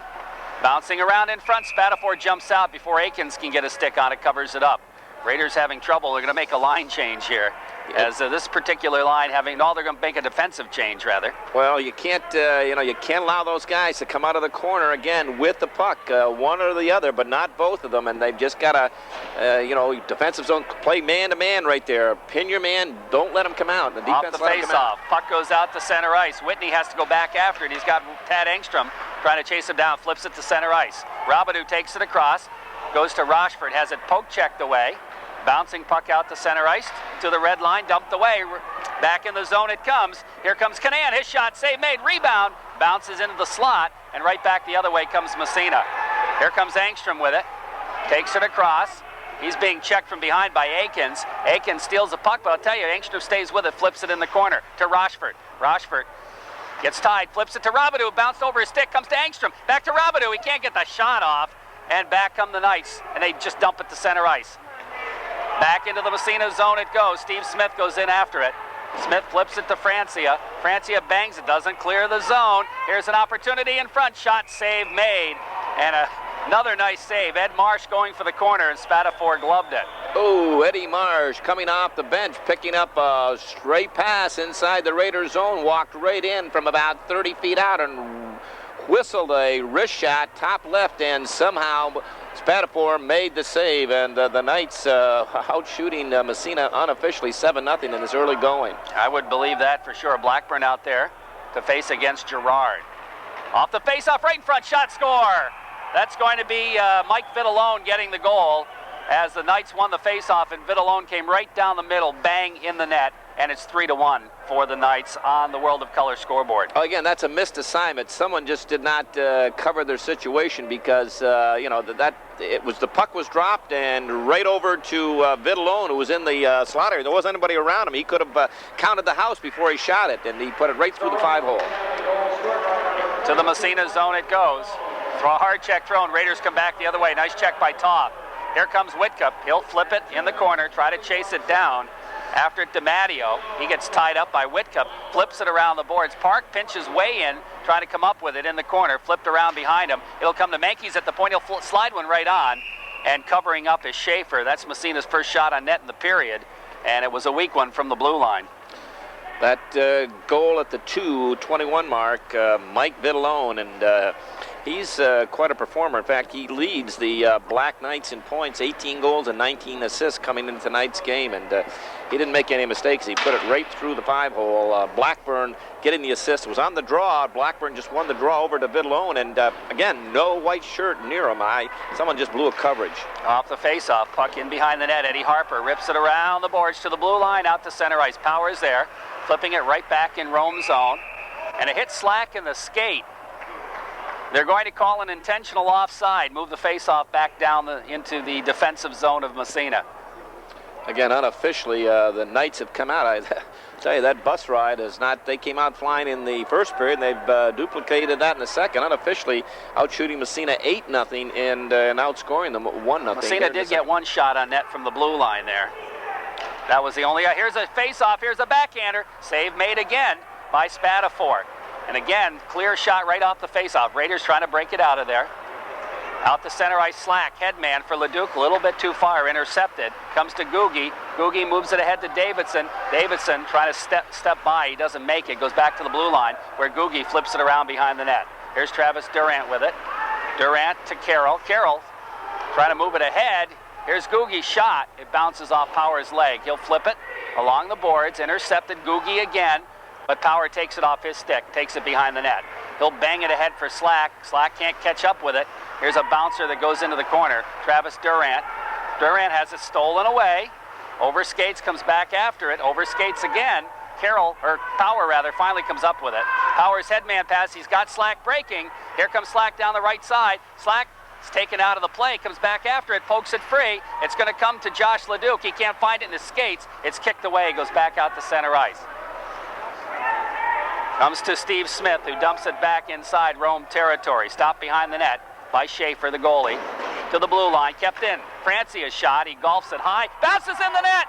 Bouncing around in front. Spatafor jumps out before Aikens can get a stick on it, covers it up. Raiders having trouble. They're going to make a line change here. As this particular line they're going to make a defensive change, rather. Well, you can't, you can't allow those guys to come out of the corner again with the puck, one or the other, but not both of them. And they've just got to, defensive zone, play man-to-man right there. Pin your man, don't let him come out. The defense off the face-off, puck goes out to center ice. Whitney has to go back after it. He's got Tad Engstrom trying to chase him down, flips it to center ice. Robidoux takes it across, goes to Rochford, has it poke checked away. Bouncing puck out to center ice, to the red line, dumped away. Back in the zone it comes. Here comes Canan, his shot, save made, rebound. Bounces into the slot, and right back the other way comes Massena. Here comes Engstrom with it. Takes it across. He's being checked from behind by Aikens. Aikens steals the puck, but I'll tell you, Engstrom stays with it, flips it in the corner to Rochford. Rochford gets tied, flips it to Robidoux, bounced over his stick, comes to Engstrom. Back to Robidoux, he can't get the shot off. And back come the Knights, and they just dump it to center ice. Back into the Massena zone it goes. Steve Smith goes in after it. Smith flips it to Francia. Francia bangs it, doesn't clear the zone. Here's an opportunity in front. Shot, save made. And another nice save. Ed Marsh going for the corner, and Spatafor gloved it. Oh, Eddie Marsh coming off the bench, picking up a straight pass inside the Raiders zone. Walked right in from about 30 feet out and whistled a wrist shot, top left, and somehow Spatafor made the save, and the Knights out shooting Massena unofficially 7-0 in this early going. I would believe that for sure. Blackburn out there to face against Girard. Off the face-off, right in front, shot, score. That's going to be Mike Vitalone getting the goal. as the Knights won the faceoff, and Vitalone came right down the middle, bang in the net, and it's 3-1 for the Knights on the World of Color scoreboard. Oh, again, that's a missed assignment. Someone just did not cover their situation because you know the puck was dropped and right over to Vitalone, who was in the slot area. There wasn't anybody around him. He could have counted the house before he shot it, and he put it right through the 5-hole. To the Massena zone it goes. Throw a hard check thrown. Raiders come back the other way. Nice check by Taub. Here comes Whitcup. He'll flip it in the corner, try to chase it down. After DiMatteo, he gets tied up by Whitcup, flips it around the boards. Park pinches way in, trying to come up with it in the corner, flipped around behind him. It'll come to Menkes at the point. He'll slide one right on, and covering up is Schaefer. That's Massena's first shot on net in the period, and it was a weak one from the blue line. That goal at the 2:21 mark, Mike Vitalone, and he's quite a performer. In fact, he leads the Black Knights in points, 18 goals and 19 assists coming into tonight's game, and he didn't make any mistakes. He put it right through the 5-hole. Blackburn getting the assist. It was on the draw. Blackburn just won the draw over to Vitalone, and again, no white shirt near him. Someone just blew a coverage. Off the face-off, puck in behind the net. Eddie Harper rips it around the boards to the blue line, out to center ice. Powers there, flipping it right back in Rome zone, and it hits Slack in the skate. They're going to call an intentional offside, move the face-off back down into the defensive zone of Massena. Again, unofficially, the Knights have come out. I tell you, that bus ride is not. They came out flying in the first period, and they've duplicated that in the second. Unofficially, outshooting Massena 8-0 and outscoring them 1-0. Massena did get one shot on net from the blue line there. That was the only. Here's a face-off. Here's a backhander. Save made again by Spatafor. And again, clear shot right off the face-off. Raiders trying to break it out of there. Out to center ice, Slack, headman for Leduc, a little bit too far, intercepted. Comes to Googie. Googie moves it ahead to Davidson. Davidson trying to step by. He doesn't make it. Goes back to the blue line where Googie flips it around behind the net. Here's Travis Durant with it. Durant to Carroll. Carroll trying to move it ahead. Here's Googie's shot. It bounces off Power's leg. He'll flip it along the boards. Intercepted Googie again. But Power takes it off his stick, takes it behind the net. He'll bang it ahead for Slack. Slack can't catch up with it. Here's a bouncer that goes into the corner. Travis Durant. Durant has it stolen away. Overskates, comes back after it. Overskates again. Power finally comes up with it. Power's headman pass. He's got Slack breaking. Here comes Slack down the right side. Slack is taken out of the play, comes back after it, pokes it free. It's going to come to Josh Leduc. He can't find it in his skates. It's kicked away, goes back out to center ice. Comes to Steve Smith, who dumps it back inside Rome territory. Stopped behind the net by Schaefer, the goalie. To the blue line, kept in. Francia's shot, he golfs it high. Bounces in the net!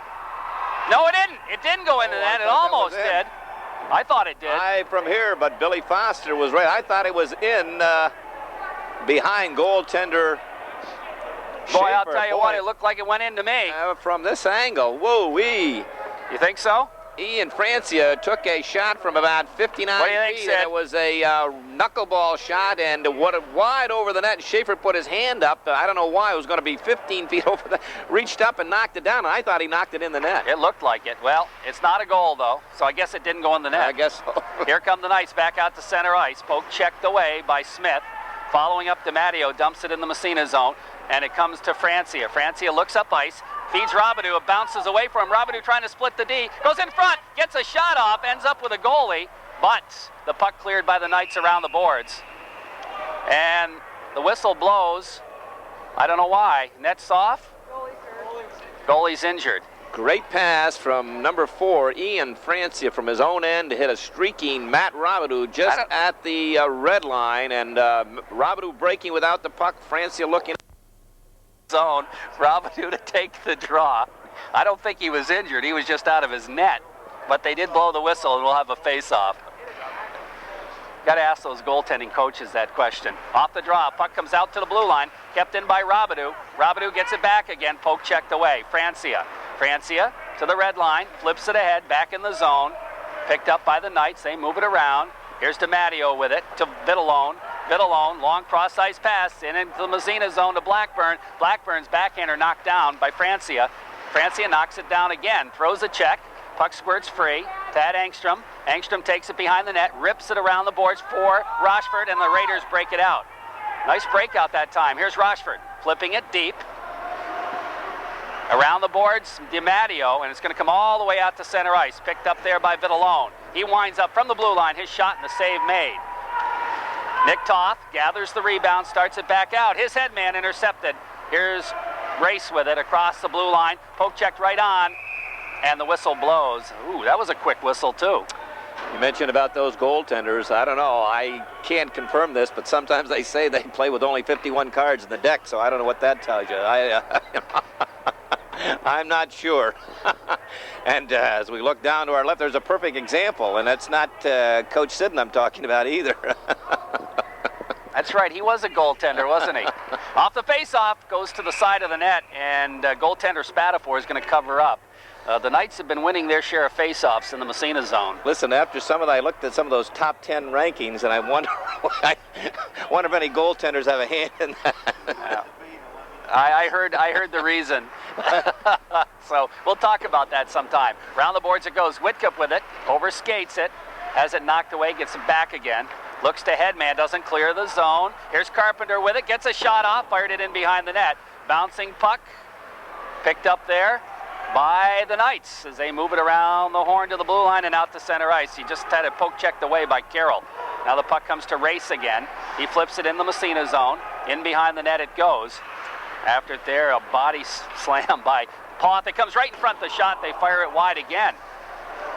No, it didn't. It didn't go in the net. It almost did. I thought it did. From here, but Billy Foster was right. I thought it was in behind goaltender Boy, Schaefer. I'll tell you what, it looked like it went into me. From this angle, whoa-wee. You think so? Ian Francia took a shot from about 59 feet, and it was a knuckleball shot, and wide over the net. Schaefer put his hand up. I don't know why. It was going to be 15 feet over the. Reached up and knocked it down, and I thought he knocked it in the net. It looked like it. Well, it's not a goal, though, so I guess it didn't go in the net. I guess so. Here come the Knights back out to center ice. Poke checked away by Smith. Following up, DiMatteo dumps it in the Massena zone, and it comes to Francia. Francia looks up ice. Feeds Robidoux, it bounces away from him. Robidoux trying to split the D, goes in front, gets a shot off, ends up with a goalie, but the puck cleared by the Knights around the boards. And the whistle blows. I don't know why. Net's off. Goalie's injured. Great pass from number 4, Ian Francia, from his own end to hit a streaking Matt Robidoux just at the red line, and Robidoux breaking without the puck. Francia looking zone. Robidoux to take the draw. I don't think he was injured. He was just out of his net. But they did blow the whistle, and we'll have a face-off. Got to ask those goaltending coaches that question. Off the draw, puck comes out to the blue line, kept in by Robidoux. Robidoux gets it back again, poke checked away. Francia to the red line, flips it ahead, back in the zone. Picked up by the Knights, they move it around. Here's DiMatteo with it to Vitalone. Vitalone, long cross-ice pass into the Massena zone to Blackburn. Blackburn's backhander knocked down by Francia. Francia knocks it down again, throws a check. Puck squirts free. Tad Engstrom. Engstrom takes it behind the net, rips it around the boards for Rochford, and the Raiders break it out. Nice breakout that time. Here's Rochford, flipping it deep. Around the boards, DiMatteo, and it's going to come all the way out to center ice. Picked up there by Vitalone. He winds up from the blue line. His shot and the save made. Nick Toth gathers the rebound, starts it back out. His head man intercepted. Here's Race with it across the blue line. Poke checked right on, and the whistle blows. Ooh, that was a quick whistle, too. You mentioned about those goaltenders. I don't know. I can't confirm this, but sometimes they say they play with only 51 cards in the deck, so I don't know what that tells you. I'm not sure. And as we look down to our left, there's a perfect example, and that's not Coach Sidden I'm talking about either. That's right. He was a goaltender, wasn't he? Off the face-off, goes to the side of the net, and goaltender Spatafor is going to cover up. The Knights have been winning their share of face-offs in the Massena zone. Listen, after some of that, I looked at some of those top 10 rankings, and I wonder if any goaltenders have a hand in that. Yeah. I heard the reason. So we'll talk about that sometime. Round the boards it goes. Whitcup with it, over skates it, has it knocked away, gets it back again. Looks to Headman, doesn't clear the zone. Here's Carpenter with it, gets a shot off, fired it in behind the net. Bouncing puck, picked up there by the Knights as they move it around the horn to the blue line and out to center ice. He just had it poke checked away by Carroll. Now the puck comes to Race again. He flips it in the Massena zone. In behind the net it goes. After there, a body slam by Poth. It comes right in front of the shot. They fire it wide again.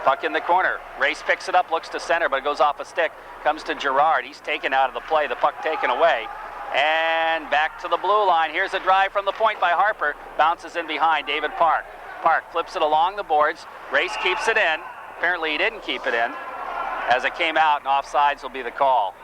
Puck in the corner. Race picks it up, looks to center, but it goes off a stick. Comes to Gerard. He's taken out of the play. The puck taken away. And back to the blue line. Here's a drive from the point by Harper. Bounces in behind David Park. Park flips it along the boards. Race keeps it in. Apparently he didn't keep it in, as it came out, and offsides will be the call.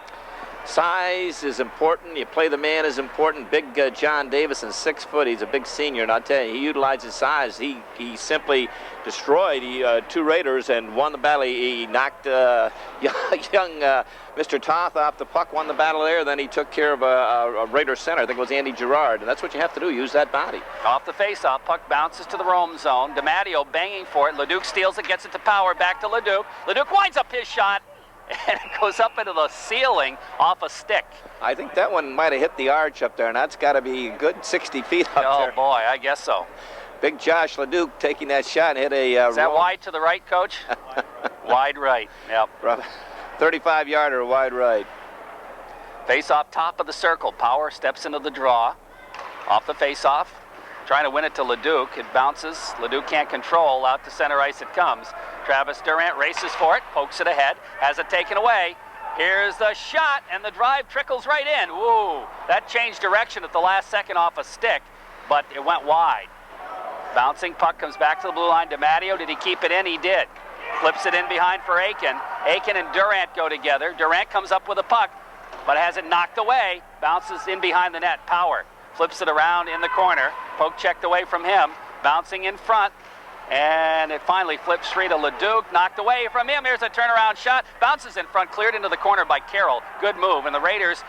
Size is important. You play the man is important. Big John Davison, 6 foot. He's a big senior, and I'll tell you, he utilized his size. He simply destroyed 2 Raiders and won the battle. He knocked young Mr. Toth off the puck, won the battle there. Then he took care of a Raider center. I think it was Andy Gerard, and that's what you have to do, use that body. Off the face-off, puck bounces to the Rome zone. DiMatteo banging for it. Leduc steals it, gets it to Power, back to Leduc. Leduc winds up his shot, and it goes up into the ceiling off a stick. I think that one might have hit the arch up there, and that's got to be a good 60 feet up there. Oh, boy, I guess so. Big Josh Leduc taking that shot and hit a... Is that wide to the right, Coach? Wide right, yep. 35-yarder wide right. Face off top of the circle. Power steps into the draw. Off the face-off. Trying to win it to Leduc. It bounces. Leduc can't control. Out to center ice it comes. Travis Durant races for it. Pokes it ahead. Has it taken away. Here's the shot, and the drive trickles right in. Ooh, that changed direction at the last second off a stick, but it went wide. Bouncing puck comes back to the blue line. DiMatteo, did he keep it in? He did. Flips it in behind for Aiken. Aiken and Durant go together. Durant comes up with a puck, but has it knocked away. Bounces in behind the net. Power flips it around in the corner. Poke checked away from him. Bouncing in front. And it finally flips free to Leduc. Knocked away from him. Here's a turnaround shot. Bounces in front. Cleared into the corner by Carroll. Good move. And the Raiders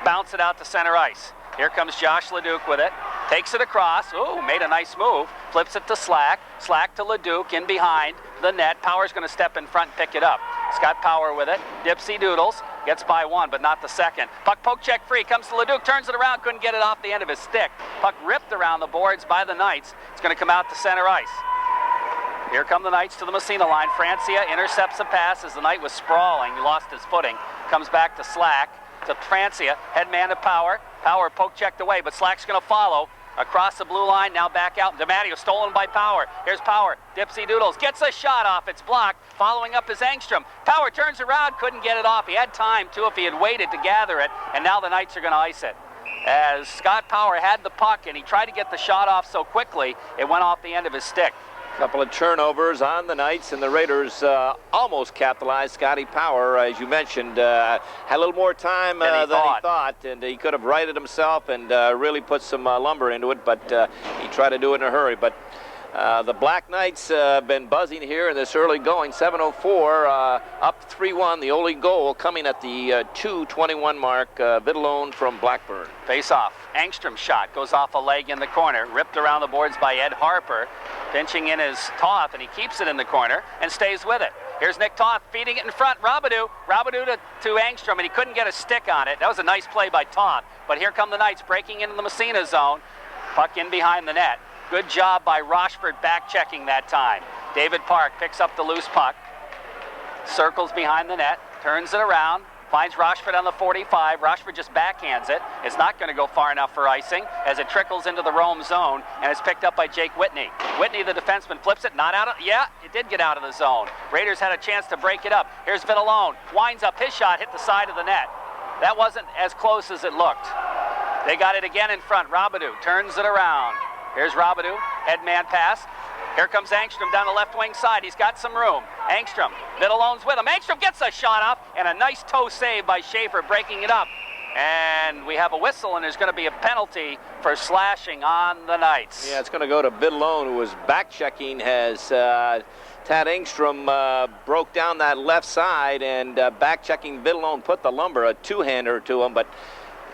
bounce it out to center ice. Here comes Josh Leduc with it. Takes it across. Ooh, made a nice move. Flips it to Slack. Slack to Leduc in behind the net. Power's going to step in front and pick it up. Scott Power with it. Dipsy doodles. Gets by one, but not the second. Puck poke check free. Comes to Leduc. Turns it around. Couldn't get it off the end of his stick. Puck ripped around the boards by the Knights. It's going to come out to center ice. Here come the Knights to the Massena line. Francia intercepts a pass as the Knight was sprawling. He lost his footing. Comes back to Slack. To Francia. Head man to Power. Power poke checked away, but Slack's going to follow. Across the blue line, now back out. DiMatteo stolen by Power. Here's Power. Dipsy doodles. Gets a shot off. It's blocked. Following up is Engstrom. Power turns around. Couldn't get it off. He had time, too, if he had waited to gather it. And now the Knights are going to ice it. As Scott Power had the puck, and he tried to get the shot off so quickly, it went off the end of his stick. Couple of turnovers on the Knights, and the Raiders almost capitalized. Scotty Power, as you mentioned, had a little more time than he thought, and he could have righted himself and really put some lumber into it, but he tried to do it in a hurry. But the Black Knights have been buzzing here in this early going. 7:04, up 3-1. The only goal coming at the 2:21 mark. Vitalone from Blackburn. Face off. Engstrom's shot goes off a leg in the corner. Ripped around the boards by Ed Harper. Pinching in his Toth, and he keeps it in the corner and stays with it. Here's Nick Toth feeding it in front. Robidoux to Engstrom, and he couldn't get a stick on it. That was a nice play by Toth. But here come the Knights breaking into the Massena zone. Puck in behind the net. Good job by Rochford back checking that time. David Park picks up the loose puck, circles behind the net, turns it around, finds Rochford on the 45. Rochford just backhands it. It's not going to go far enough for icing as it trickles into the Rome zone and is picked up by Jake Whitney. Whitney, the defenseman, flips it, not out of, yeah, it did get out of the zone. Raiders had a chance to break it up. Here's Vitalone, winds up, his shot hit the side of the net. That wasn't as close as it looked. They got it again in front. Robidoux turns it around. Here's Robidoux, head man pass. Here comes Angstrom down the left wing side. He's got some room. Angstrom, Vitalone's with him. Angstrom gets a shot off, and a nice toe save by Schaefer breaking it up. And we have a whistle, and there's going to be a penalty for slashing on the Knights. Yeah, it's going to go to Vitalone, who was back checking as Tad Angstrom broke down that left side, and back checking Vitalone put the lumber, a two-hander to him, but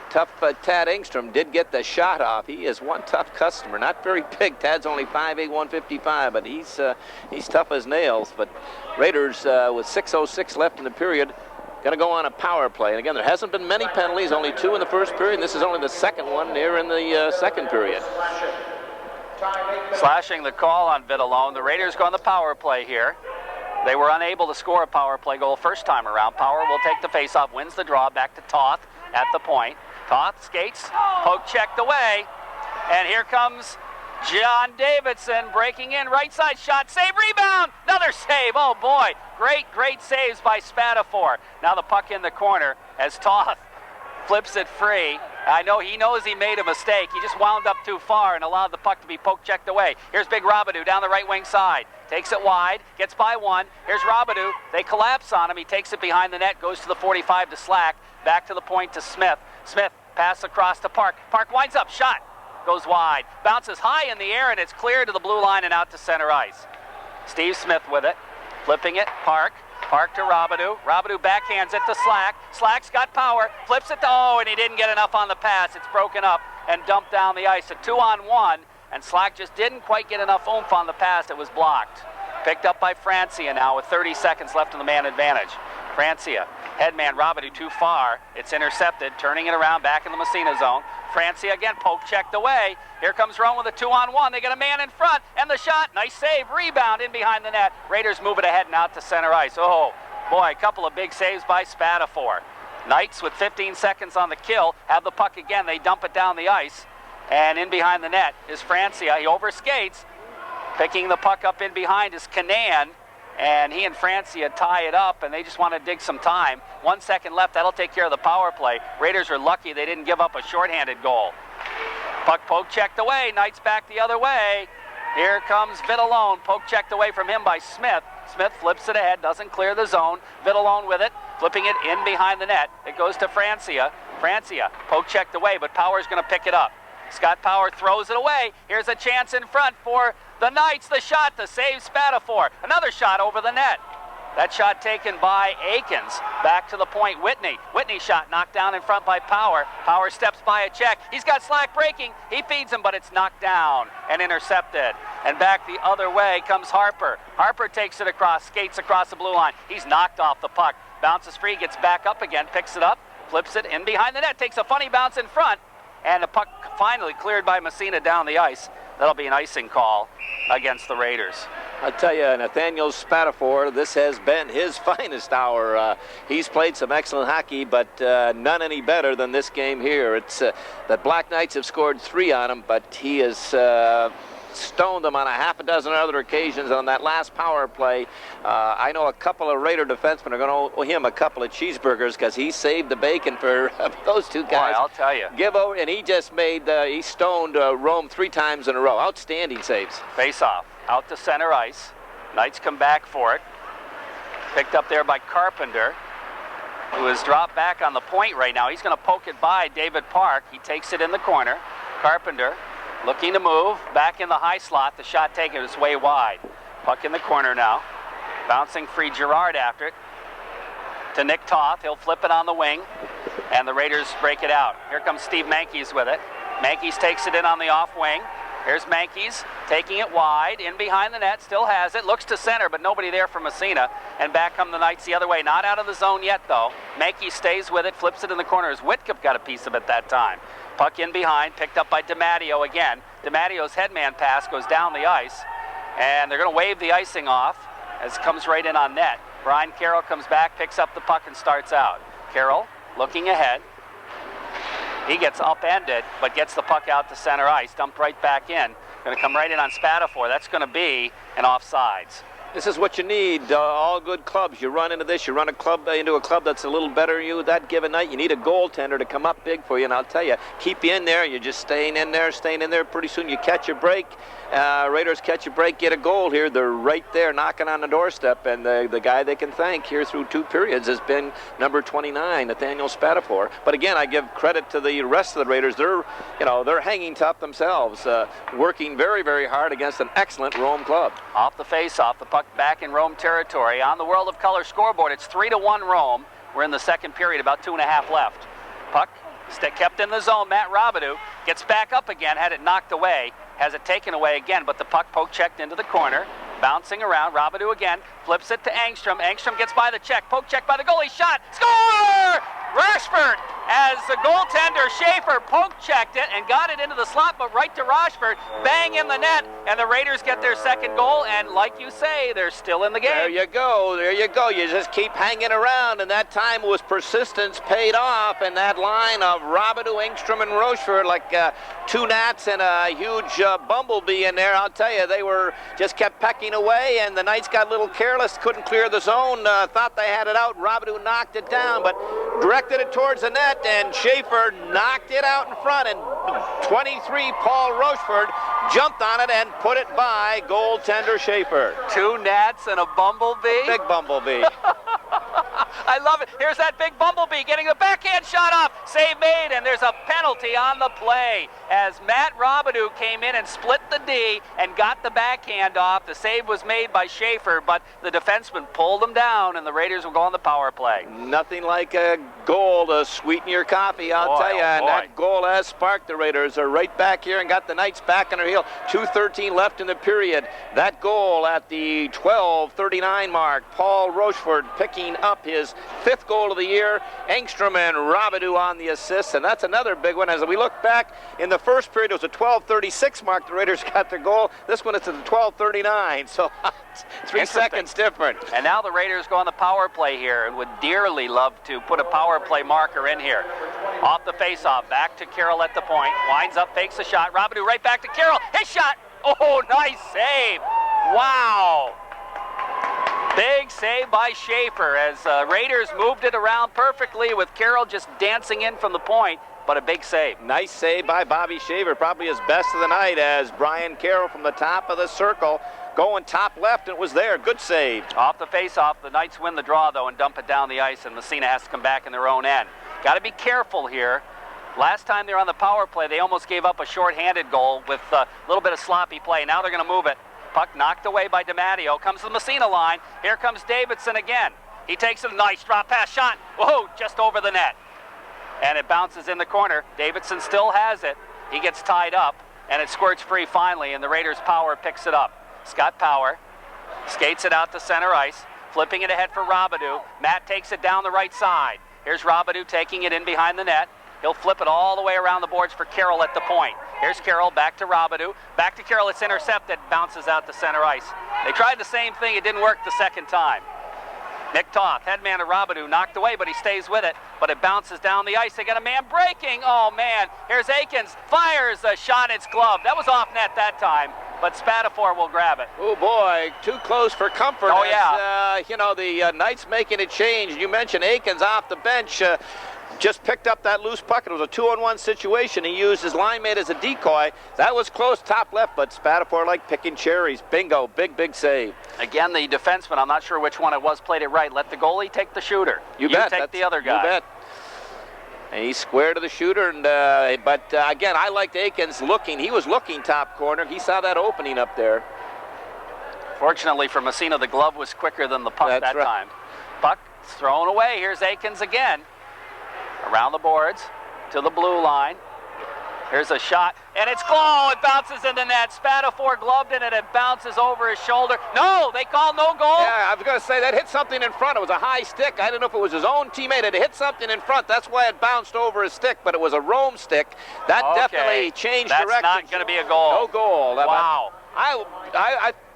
tough Tad Angstrom did get the shot off. He is one tough customer. Not very big. Tad's only 5'8", 155, but he's tough as nails. But Raiders, with 6:06 left in the period, going to go on a power play. And again, there hasn't been many penalties, only 2 in the first period. And this is only the second one here in the second period. Slashing the call on Vitalone. The Raiders go on the power play here. They were unable to score a power play goal first time around. Power will take the faceoff, wins the draw, back to Toth at the point. Toth skates, poke checked away, and here comes John Davidson breaking in, right side shot, save, rebound, another save, oh boy, great saves by Spatafor. Now the puck in the corner as Toth flips it free. I know he knows he made a mistake. He just wound up too far and allowed the puck to be poke checked away. Here's Big Robidoux down the right wing side. Takes it wide, gets by one. Here's Robidoux. They collapse on him. He takes it behind the net, goes to the 45 to Slack. Back to the point to Smith. Smith, pass across to Park. Park winds up, shot. Goes wide. Bounces high in the air, and it's clear to the blue line and out to center ice. Steve Smith with it. Flipping it, Park. Park to Robidoux. Robidoux backhands it to Slack. Slack's got power. Flips it to, oh, and he didn't get enough on the pass. It's broken up and dumped down the ice. A 2-on-1, and Slack just didn't quite get enough oomph on the pass. It was blocked. Picked up by Francia now with 30 seconds left in the man advantage. Francia, headman Robidoux too far. It's intercepted, turning it around back in the Massena zone. Francia again, poke checked away. Here comes Rome with a 2-on-1. They got a man in front, and the shot, nice save, rebound in behind the net. Raiders move it ahead and out to center ice. Oh, boy, a couple of big saves by Spatafor. Knights with 15 seconds on the kill have the puck again. They dump it down the ice, and in behind the net is Francia. He overskates. Picking the puck up in behind is Canan, and he and Francia tie it up, and they just want to dig some time. 1 second left. That'll take care of the power play. Raiders are lucky they didn't give up a shorthanded goal. Puck poke checked away. Knights back the other way. Here comes Vitalone. Poke checked away from him by Smith. Smith flips it ahead, doesn't clear the zone. Vitalone with it, flipping it in behind the net. It goes to Francia. Francia, poke checked away, but Power's going to pick it up. Scott Power throws it away. Here's a chance in front for the Knights. The shot to save Spatafor. Another shot over the net. That shot taken by Akins. Back to the point, Whitney. Whitney shot knocked down in front by Power. Power steps by a check. He's got Slack breaking. He feeds him, but it's knocked down and intercepted. And back the other way comes Harper. Harper takes it across, skates across the blue line. He's knocked off the puck. Bounces free, gets back up again, picks it up, flips it in behind the net, takes a funny bounce in front, and the puck finally cleared by Massena down the ice. That'll be an icing call against the Raiders. I'll tell you, Nathaniel Spatafor, this has been his finest hour. He's played some excellent hockey, but none any better than this game here. It's the Black Knights have scored 3 on him, but he has stoned them on a half a dozen other occasions on that last power play. I know a couple of Raider defensemen are going to owe him a couple of cheeseburgers because he saved the bacon for those two guys. Boy, I'll tell you. Give over, and he just made, he stoned Rome 3 times in a row. Outstanding saves. Face off, out to center ice. Knights come back for it. Picked up there by Carpenter, who is dropped back on the point right now. He's going to poke it by David Park. He takes it in the corner. Carpenter looking to move, back in the high slot. The shot taken is way wide. Puck in the corner now. Bouncing free, Girard after it. To Nick Toth, he'll flip it on the wing, and the Raiders break it out. Here comes Steve Mankies with it. Mankies takes it in on the off wing. Here's Mankeys taking it wide, in behind the net, still has it, looks to center, but nobody there for Massena, and back come the Knights the other way. Not out of the zone yet, though. Mankeys stays with it, flips it in the corner as Whitcup got a piece of it that time. Puck in behind, picked up by DiMatteo again. DiMatteo's headman pass goes down the ice, and they're going to wave the icing off as it comes right in on net. Brian Carroll comes back, picks up the puck, and starts out. Carroll looking ahead. He gets upended, but gets the puck out to center ice, dumped right back in. Going to come right in on Spatafor. That's going to be an offsides. This is what you need. All good clubs. You run into this. You run a club into a club that's a little better than you that given night. You need a goaltender to come up big for you. And I'll tell you, keep you in there. You're just staying in there. Pretty soon you catch a break. Raiders catch a break, get a goal here. They're right there knocking on the doorstep. And the guy they can thank here through 2 periods has been number 29, Nathaniel Spatafor. But again, I give credit to the rest of the Raiders. They're hanging tough themselves, working very, very hard against an excellent Rome club. Off the face-off, the puck back in Rome territory. On the World of Color scoreboard, it's 3-1 Rome. We're in the second period, about 2.5 left. Puck kept in the zone. Matt Robidoux gets back up again, had it knocked away, has it taken away again, but the puck poke-checked into the corner. Bouncing around, Robidoux again, flips it to Engstrom. Engstrom gets by the check, poke-check by the goalie, shot, score! Rashford, as the goaltender Schaefer poke-checked it and got it into the slot, but right to Rashford, bang in the net, and the Raiders get their second goal, and like you say, they're still in the game. There you go, you just keep hanging around, and that time was persistence paid off, and that line of Robidoux, Engstrom, and Rochefort, like 2 gnats and a huge bumblebee in there. I'll tell you, they were just kept pecking away, and the Knights got a little careless, couldn't clear the zone, thought they had it out. Robidoux knocked it down, but directed it towards the net, and Schaefer knocked it out in front, and 23 Paul Rochefort jumped on it and put it by goaltender Schaefer. 2 gnats and a bumblebee? Big bumblebee. I love it. Here's that big bumblebee getting the backhand shot off. Save made, and there's a penalty on the play as Matt Robidoux came in and split the D and got the backhand off. The save was made by Schaefer, but the defenseman pulled him down, and the Raiders will go on the power play. Nothing like a goal to sweeten your coffee, I'll tell you. And that goal has sparked the Raiders. Are right back here and got the Knights back on their heel. 2:13 left in the period. That goal at the 12:39 mark. Paul Rochefort picking up his 5th goal of the year. Engstrom and Robidoux on the assists, and that's another big one. As we look back in the first period, it was a 12:36 mark. The Raiders got their goal. This one is at the 12:39, so 3 seconds different. And now the Raiders go on the power play here and would dearly love to put a power play marker in here. Off the face-off, back to Carroll at the point. Winds up, fakes a shot. Robidoux right back to Carroll. His shot. Oh, nice save. Wow. Big save by Schaefer as Raiders moved it around perfectly with Carroll just dancing in from the point, but a big save. Nice save by Bobby Schaefer, probably his best of the night, as Brian Carroll from the top of the circle going top left, and it was there. Good save. Off the face-off, the Knights win the draw, though, and dump it down the ice, and Massena has to come back in their own end. Got to be careful here. Last time they were on the power play, they almost gave up a short-handed goal with a little bit of sloppy play. Now they're going to move it. Puck knocked away by DiMatteo. Comes to the Massena line. Here comes Davidson again. He takes a nice drop pass shot. Whoa, just over the net. And it bounces in the corner. Davidson still has it. He gets tied up, and it squirts free finally, and the Raiders' Power picks it up. Scott Power skates it out to center ice, flipping it ahead for Robidoux. Matt takes it down the right side. Here's Robidoux taking it in behind the net. He'll flip it all the way around the boards for Carroll at the point. Here's Carroll, back to Robidoux. Back to Carroll, it's intercepted, bounces out to center ice. They tried the same thing, it didn't work the second time. Nick Toth, headman to Robidoux, knocked away, but he stays with it. But it bounces down the ice. They got a man breaking. Oh, man. Here's Aikens. Fires a shot. It's gloved. That was off net that time, but Spatafor will grab it. Oh, boy. Too close for comfort. Oh, yeah. The Knights making a change. You mentioned Aikens off the bench. Just picked up that loose puck. It was a 2-on-1 situation. He used his line mate as a decoy. That was close, top left, but Spatafor like picking cherries. Bingo, big save. Again, the defenseman, I'm not sure which one it was, played it right. Let the goalie take the shooter. You bet. Take the other guy. You bet. And he's square to the shooter, and again, I liked Aikens looking. He was looking top corner. He saw that opening up there. Fortunately for Massena, the glove was quicker than the puck that time. Puck thrown away. Here's Aikens again. Around the boards to the blue line. Here's a shot, and it's goal. It bounces in the net. Spatafor gloved it, and it bounces over his shoulder. No, they call no goal. Yeah, I was going to say that hit something in front. It was a high stick. I didn't know if it was his own teammate. It hit something in front. That's why it bounced over his stick, but it was a Rome stick. That definitely changed direction. That's not going to be a goal. No goal. Wow.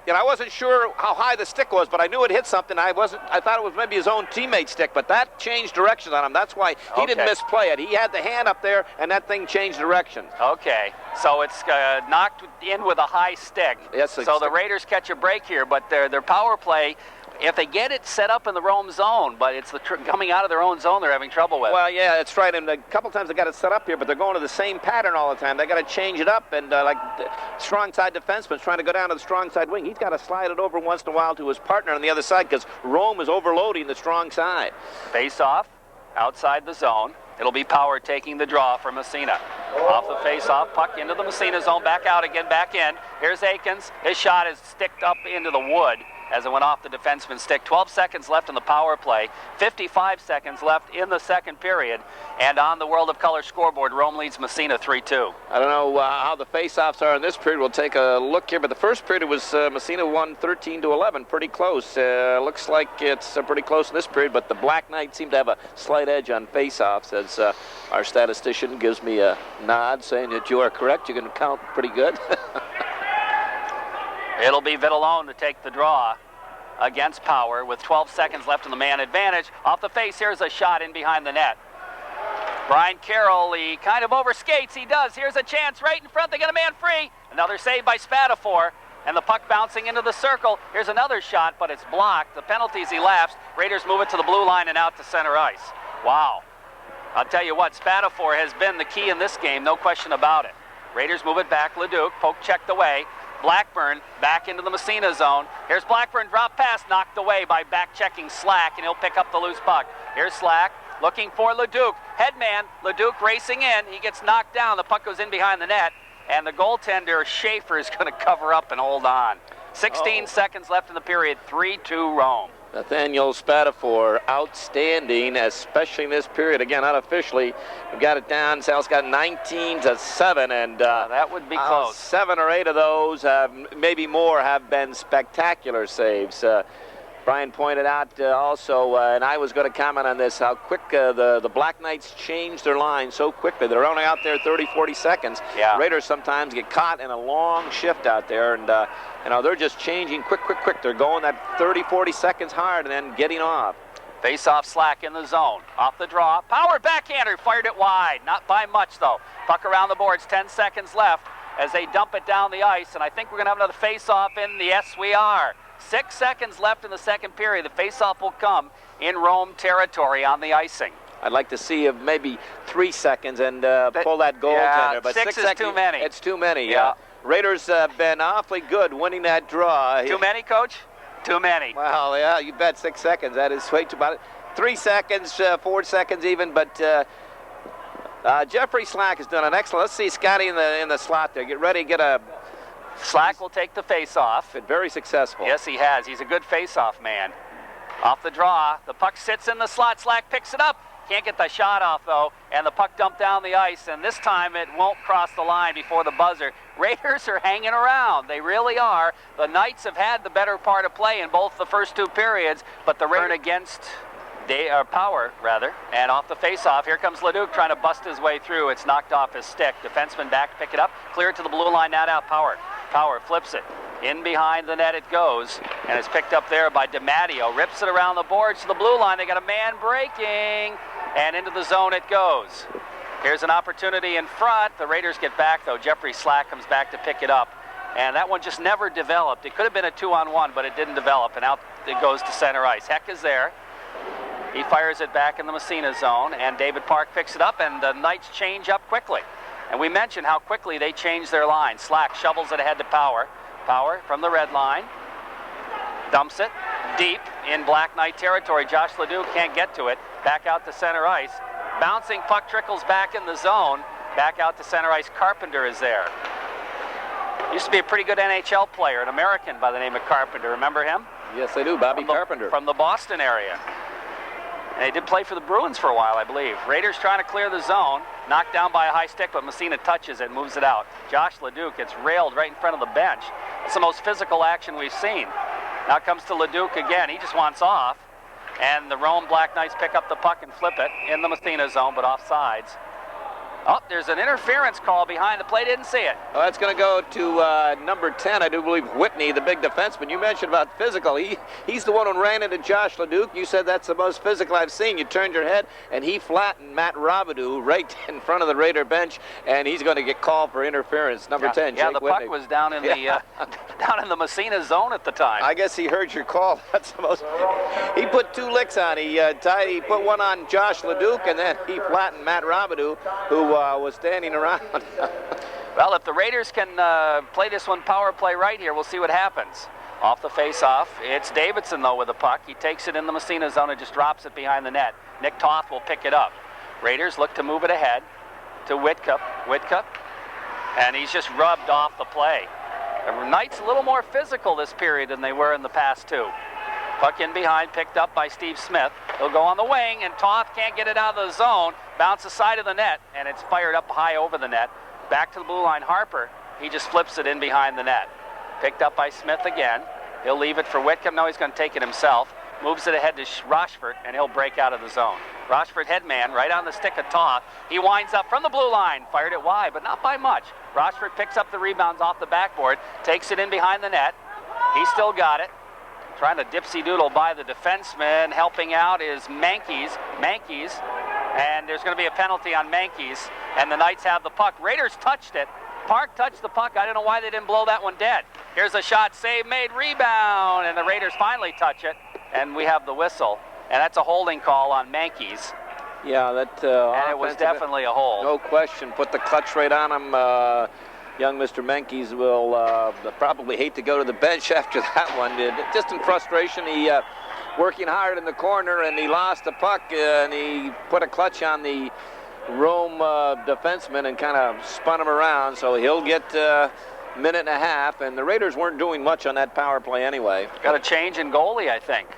I wasn't sure how high the stick was, but I knew it hit something. I thought it was maybe his own teammate's stick, but that changed direction on him. That's why he didn't misplay it. He had the hand up there, and that thing changed direction. Okay, so it's knocked in with a high stick. Yes. So the Raiders catch a break here, but their power play, if they get it set up in the Rome zone, but it's coming out of their own zone they're having trouble with. Well, yeah, that's right. And a couple times they got it set up here, but they're going to the same pattern all the time. They got to change it up, and like the strong side defenseman's trying to go down to the strong side wing. He's got to slide it over once in a while to his partner on the other side because Rome is overloading the strong side. Face off outside the zone. It'll be Power taking the draw for Massena. Off the face-off, puck into the Massena zone, back out again, back in. Here's Aikens. His shot is sticked up into the wood as it went off the defenseman's stick. 12 seconds left in the power play. 55 seconds left in the second period. And on the World of Color scoreboard, Rome leads Massena 3-2. I don't know how the face-offs are in this period. We'll take a look here. But the first period was Massena won 13-11. Pretty close. Looks like it's pretty close in this period. But the Black Knights seem to have a slight edge on face-offs as our statistician gives me a nod saying that you are correct. You can count pretty good. It'll be Vitellone to take the draw against Power with 12 seconds left in the man advantage. Off the face, here's a shot in behind the net. Brian Carroll, he kind of overskates. He does. Here's a chance right in front. They get a man free. Another save by Spatafor. And the puck bouncing into the circle. Here's another shot, but it's blocked. The penalty's elapsed. Raiders move it to the blue line and out to center ice. Wow. I'll tell you what, Spatafor has been the key in this game, no question about it. Raiders move it back. Leduc, poke checked away. Blackburn back into the Massena zone. Here's Blackburn, drop pass, knocked away by back-checking Slack, and he'll pick up the loose puck. Here's Slack, looking for Leduc. Headman, Leduc racing in. He gets knocked down. The puck goes in behind the net, and the goaltender, Schaefer, is going to cover up and hold on. 16 seconds left in the period, 3-2 Rome. Nathaniel Spatafor, outstanding, especially in this period. Again, unofficially, we've got it down. Sal's got 19-7, and that would be close. 7 or 8 of those, maybe more, have been spectacular saves. Brian pointed out also, and I was going to comment on this, how quick the Black Knights changed their line so quickly. They're only out there 30, 40 seconds. Yeah. Raiders sometimes get caught in a long shift out there, and they're just changing quick. They're going that 30, 40 seconds hard and then getting off. Face-off Slack in the zone. Off the draw. Power backhander. Fired it wide. Not by much, though. Puck around the boards. 10 seconds left as they dump it down the ice. And I think we're going to have another face-off in the yes, we are. 6 seconds left in the second period. The face-off will come in Rome territory on the icing. I'd like to see maybe 3 seconds and pull that goaltender. Yeah, but 6 is too many. It's too many. Yeah. Raiders have been awfully good winning that draw. Too many, Coach? Too many. Well, yeah, you bet 6 seconds. That is way too about it. 3 seconds, 4 seconds even, but Jeffrey Slack has done an excellent. Let's see Scotty in the slot there. Get ready, get a... Slack will take the face-off. Been very successful. Yes, he has. He's a good face-off man. Off the draw, the puck sits in the slot. Slack picks it up. Can't get the shot off, though, and the puck dumped down the ice, and this time it won't cross the line before the buzzer. Raiders are hanging around. They really are. The Knights have had the better part of play in both the first 2 periods, but the Raiders against Power, rather, and off the face-off, here comes Leduc trying to bust his way through. It's knocked off his stick. Defenseman back to pick it up. Clear it to the blue line, not out. Power flips it. In behind the net it goes, and it's picked up there by DiMatteo. Rips it around the boards to the blue line. They got a man breaking, and into the zone it goes. Here's an opportunity in front. The Raiders get back, though. Jeffrey Slack comes back to pick it up, and that one just never developed. It could have been a 2-on-1, but it didn't develop, and out it goes to center ice. Heck is there. He fires it back in the Massena zone, and David Park picks it up, and the Knights change up quickly. And we mentioned how quickly they changed their line. Slack shovels it ahead to Power. Power from the red line. Dumps it deep in Black Knight territory. Josh Ledoux can't get to it. Back out to center ice. Bouncing puck trickles back in the zone. Back out to center ice. Carpenter is there. Used to be a pretty good NHL player, an American by the name of Carpenter. Remember him? Yes, I do. Bobby Carpenter. From the Boston area. And they did play for the Bruins for a while, I believe. Raiders trying to clear the zone. Knocked down by a high stick, but Massena touches it, moves it out. Josh Leduc gets railed right in front of the bench. It's the most physical action we've seen. Now it comes to Leduc again. He just wants off. And the Rome Black Knights pick up the puck and flip it in the Massena zone, but off sides. Oh, there's an interference call behind the play. Didn't see it. Well, that's going to go to number 10, I do believe, Whitney, the big defenseman. You mentioned about physical. He's the one who ran into Josh Leduc. You said that's the most physical I've seen. You turned your head, and he flattened Matt Robidoux right in front of the Raider bench, and he's going to get called for interference. Number 10, yeah, Jake the Whitney. puck was down in the down in the Massena zone at the time. I guess he heard your call. That's the most. He put 2 licks on. He put one on Josh Leduc, and then he flattened Matt Robidoux, who was standing around. Well, if the Raiders can play this one power play right here, we'll see what happens. Off the face-off, it's Davidson, though, with the puck. He takes it in the Massena zone and just drops it behind the net. Nick Toth will pick it up. Raiders look to move it ahead to Whitcup. And he's just rubbed off the play. The Knights a little more physical this period than they were in the past 2. Puck in behind, picked up by Steve Smith. He'll go on the wing, and Toth can't get it out of the zone. Bounce the side of the net, and it's fired up high over the net. Back to the blue line, Harper. He just flips it in behind the net. Picked up by Smith again. He'll leave it for Whitcomb. No, he's going to take it himself. Moves it ahead to Rochford, and he'll break out of the zone. Rochford headman right on the stick of Toth. He winds up from the blue line. Fired it wide, but not by much. Rochford picks up the rebounds off the backboard, takes it in behind the net. He still got it. Trying to dipsy-doodle by the defenseman. Helping out is Mankies, and there's going to be a penalty on Mankies, and the Knights have the puck. Raiders touched it. Park touched the puck. I don't know why they didn't blow that one dead. Here's a shot, save made, rebound, and the Raiders finally touch it, and we have the whistle, and that's a holding call on Mankies. Yeah, that. And it was definitely a hold. No question. Put the clutch right on him. Young Mr. Mankies will probably hate to go to the bench after that one. Just in frustration, he working hard in the corner, and he lost the puck, and he put a clutch on the Rome defenseman and kind of spun him around. So he'll get a minute and a half, and the Raiders weren't doing much on that power play anyway. Got a change in goalie, I think.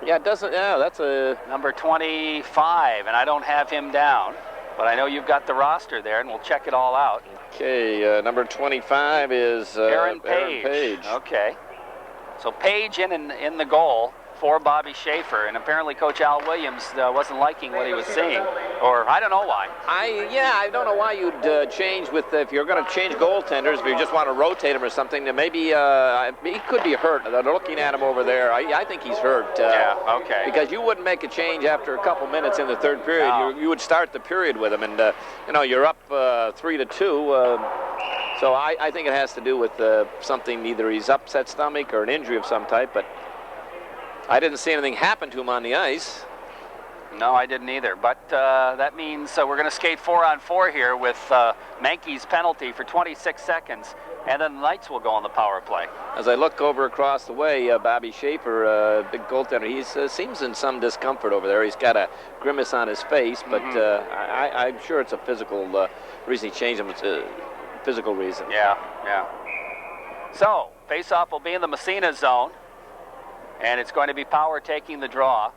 Yeah, it doesn't. Yeah, that's a number 25, and I don't have him down, but I know you've got the roster there, and we'll check it all out. Okay, number 25 is Aaron Page. Okay. So Page in the goal for Bobby Schaefer, and apparently Coach Al Williams wasn't liking what he was seeing, or I don't know why. I don't know why you'd change if you're going to change goaltenders, if you just want to rotate him or something. Then maybe he could be hurt. They're looking at him over there. I think he's hurt. Yeah, okay. Because you wouldn't make a change after a couple minutes in the third period. No. You would start the period with him, and you're up 3-2. So I think it has to do with something. Either he's upset stomach or an injury of some type, but I didn't see anything happen to him on the ice. No, I didn't either. But that means we're going to skate 4-on-4 here with Mankey's penalty for 26 seconds, and then the Knights will go on the power play. As I look over across the way, Bobby Schaefer, big goaltender, he seems in some discomfort over there. He's got a grimace on his face, but I'm sure it's a physical reason he changed him. It's a physical reason. Yeah. So, face-off will be in the Massena zone, and it's going to be Power taking the draw.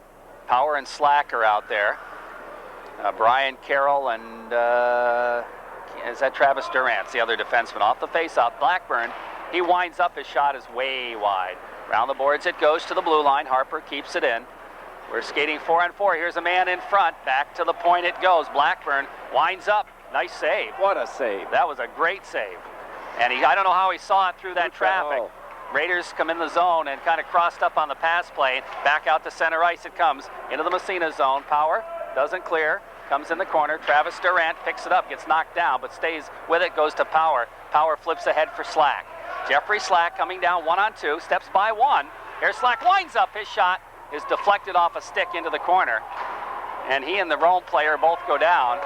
Power and Slack are out there. Brian Carroll and is that Travis Durant's the other defenseman. Off the face-off, Blackburn, he winds up. His shot is way wide. Round the boards it goes to the blue line. Harper keeps it in. We're skating 4-on-4. Here's a man in front. Back to the point it goes. Blackburn winds up. Nice save. What a save. That was a great save. And I don't know how he saw it through that traffic. Raiders come in the zone and kind of crossed up on the pass play. Back out to center ice it comes. Into the Massena zone. Power doesn't clear. Comes in the corner. Travis Durant picks it up. Gets knocked down, but stays with it. Goes to Power. Power flips ahead for Slack. Jeffrey Slack coming down 1-on-2. Steps by one. Here's Slack. Winds up. His shot is deflected off a stick into the corner. And he and the Rome player both go down.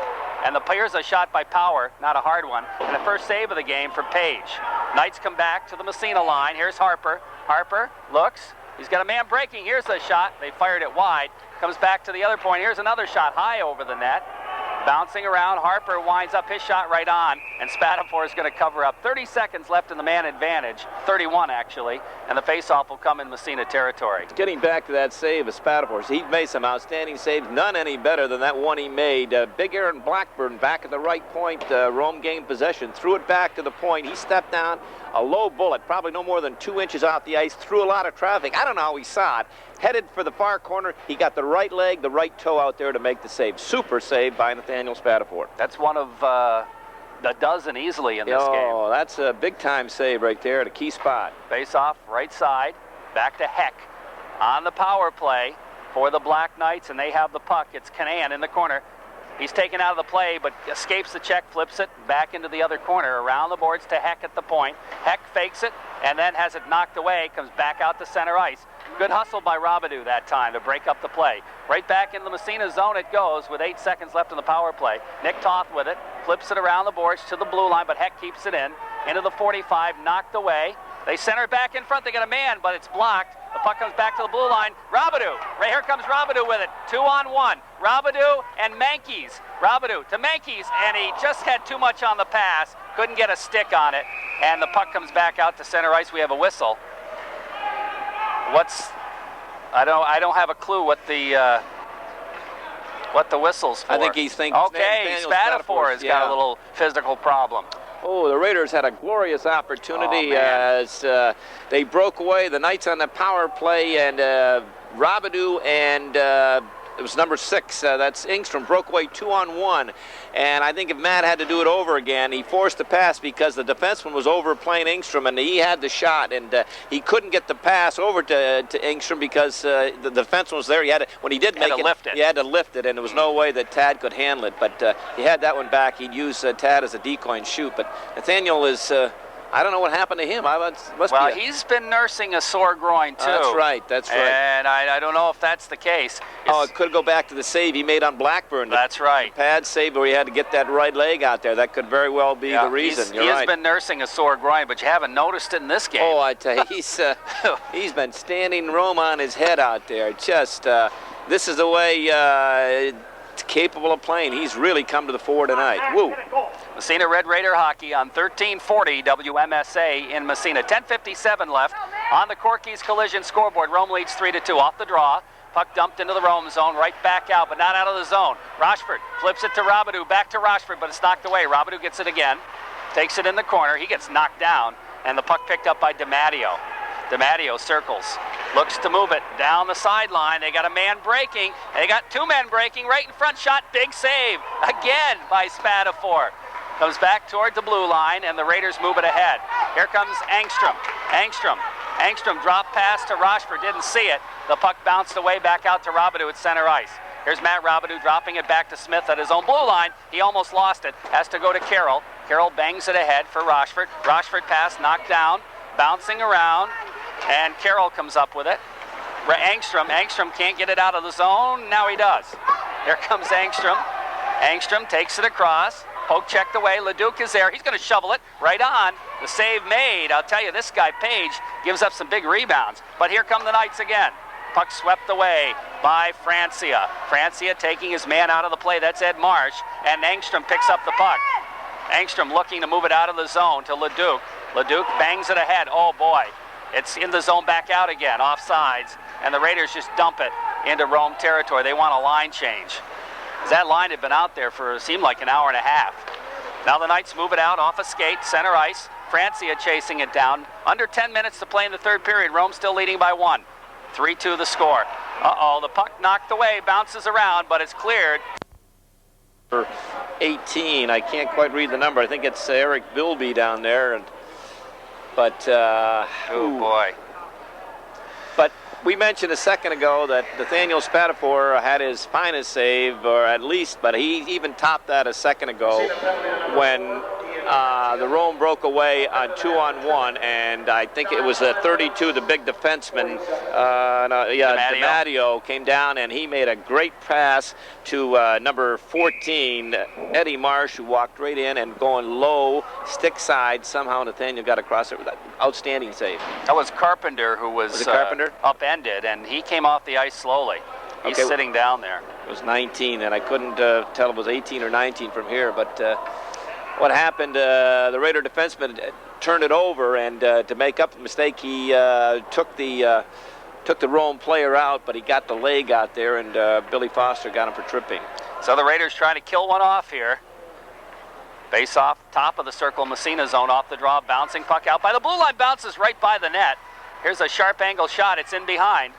And here's a shot by Power, not a hard one. And the first save of the game for Page. Knights come back to the Massena line. Here's Harper. Harper looks. He's got a man breaking. Here's a shot. They fired it wide. Comes back to the other point. Here's another shot high over the net. Bouncing around, Harper winds up his shot right on, and Spatafor is going to cover up. 30 seconds left in the man advantage, 31 actually, and the faceoff will come in Massena territory. Getting back to that save of Spatafor, he made some outstanding saves, none any better than that one he made. Big Aaron Blackburn back at the right point, Rome gained possession, threw it back to the point. He stepped down, a low bullet, probably no more than 2 inches off the ice, through a lot of traffic. I don't know how he saw it. Headed for the far corner, he got the right leg, the right toe out there to make the save. Super save by Nathaniel Spatafor. That's one of the dozen easily in this game. Oh, that's a big-time save right there at a key spot. Face off, right side, back to Heck on the power play for the Black Knights, and they have the puck. It's Canan in the corner. He's taken out of the play, but escapes the check, flips it back into the other corner, around the boards to Heck at the point. Heck fakes it, and then has it knocked away, comes back out to center ice. Good hustle by Robidoux that time to break up the play. Right back in the Massena zone it goes with 8 seconds left in the power play. Nick Toth with it, flips it around the boards to the blue line, but Heck keeps it in. Into the 45, knocked away. They center it back in front, they got a man, but it's blocked. The puck comes back to the blue line. Robidoux, right here comes Robidoux with it. 2-on-1. Robidoux and Mankies. Robidoux to Mankies, and he just had too much on the pass. Couldn't get a stick on it, and the puck comes back out to center ice. We have a whistle. I don't have a clue what the whistle's for. I think he's thinking. Okay, Spatafor has got a little physical problem. Oh, the Raiders had a glorious opportunity as they broke away. The Knights on the power play, and Robidoux and it was number 6. That's Engstrom, broke away 2-on-1. And I think if Matt had to do it over again, he forced the pass because the defenseman was overplaying Engstrom, and he had the shot, and he couldn't get the pass over to Engstrom because the defenseman was there. He had to, when he did make it, he had to lift it, and there was no way that Tad could handle it. But he had that one back. He'd use Tad as a decoy and shoot. But Nathaniel is. I don't know what happened to him. He's been nursing a sore groin, too. That's right. And I don't know if that's the case. It could go back to the save he made on Blackburn. That's right. The pad save where he had to get that right leg out there. That could very well be the reason. He has been nursing a sore groin, but you haven't noticed it in this game. Oh, I tell you, he's been standing Rome on his head out there. Just, this is the way capable of playing. He's really come to the fore tonight. Woo. Massena Red Raider hockey on 1340 WMSA in Massena. 10:57 left on the Corky's Collision scoreboard. Rome leads 3-2 off the draw. Puck dumped into the Rome zone, right back out, but not out of the zone. Rochford flips it to Robidoux, back to Rochford, but it's knocked away. Robidoux gets it again, takes it in the corner. He gets knocked down, and the puck picked up by DiMatteo. DiMatteo circles, looks to move it down the sideline. They got a man breaking. They got 2 men breaking right in front. Shot, big save again by Spatafor. Comes back toward the blue line, and the Raiders move it ahead. Here comes Engstrom. Engstrom dropped pass to Rochford, didn't see it. The puck bounced away back out to Robidoux at center ice. Here's Matt Robidoux dropping it back to Smith at his own blue line. He almost lost it. Has to go to Carroll. Carroll bangs it ahead for Rochford. Rochford pass knocked down, bouncing around, and Carroll comes up with it. Engstrom can't get it out of the zone. Now he does. Here comes Engstrom. Engstrom takes it across. Poke checked away. Leduc is there. He's going to shovel it right on. The save made. I'll tell you, this guy, Page, gives up some big rebounds. But here come the Knights again. Puck swept away by Francia. Francia taking his man out of the play. That's Ed Marsh. And Engstrom picks up the puck. Engstrom looking to move it out of the zone to Leduc. Leduc bangs it ahead. Oh, boy. It's in the zone back out again, off sides. And the Raiders just dump it into Rome territory. They want a line change. That line had been out there for, seemed like, an hour and a half. Now the Knights move it out off a skate, center ice. Francia chasing it down. Under 10 minutes to play in the third period. Rome still leading by 1. 3-2 the score. The puck knocked away, bounces around, but it's cleared. 18, I can't quite read the number. I think it's Eric Bilby down there. Oh boy. But we mentioned a second ago that Nathaniel Spatafor had his finest save, or at least, but he even topped that a second ago when the Rome broke away on 2-on-1, and I think it was 32, the big defenseman, DiMatteo came down, and he made a great pass to number 14, Eddie Marsh, who walked right in and going low, stick side. Somehow Nathaniel got across it with that outstanding save. That was Carpenter who was Carpenter? upended, and he came off the ice slowly. He's sitting down there. It was 19, and I couldn't tell if it was 18 or 19 from here. But what happened, the Raider defenseman turned it over, and to make up the mistake, he took the Rome player out, but he got the leg out there, and Billy Foster got him for tripping. So the Raiders trying to kill one off here. Base off, top of the circle, Massena zone, off the draw, bouncing puck out by the blue line, bounces right by the net. Here's a sharp angle shot, it's in behind.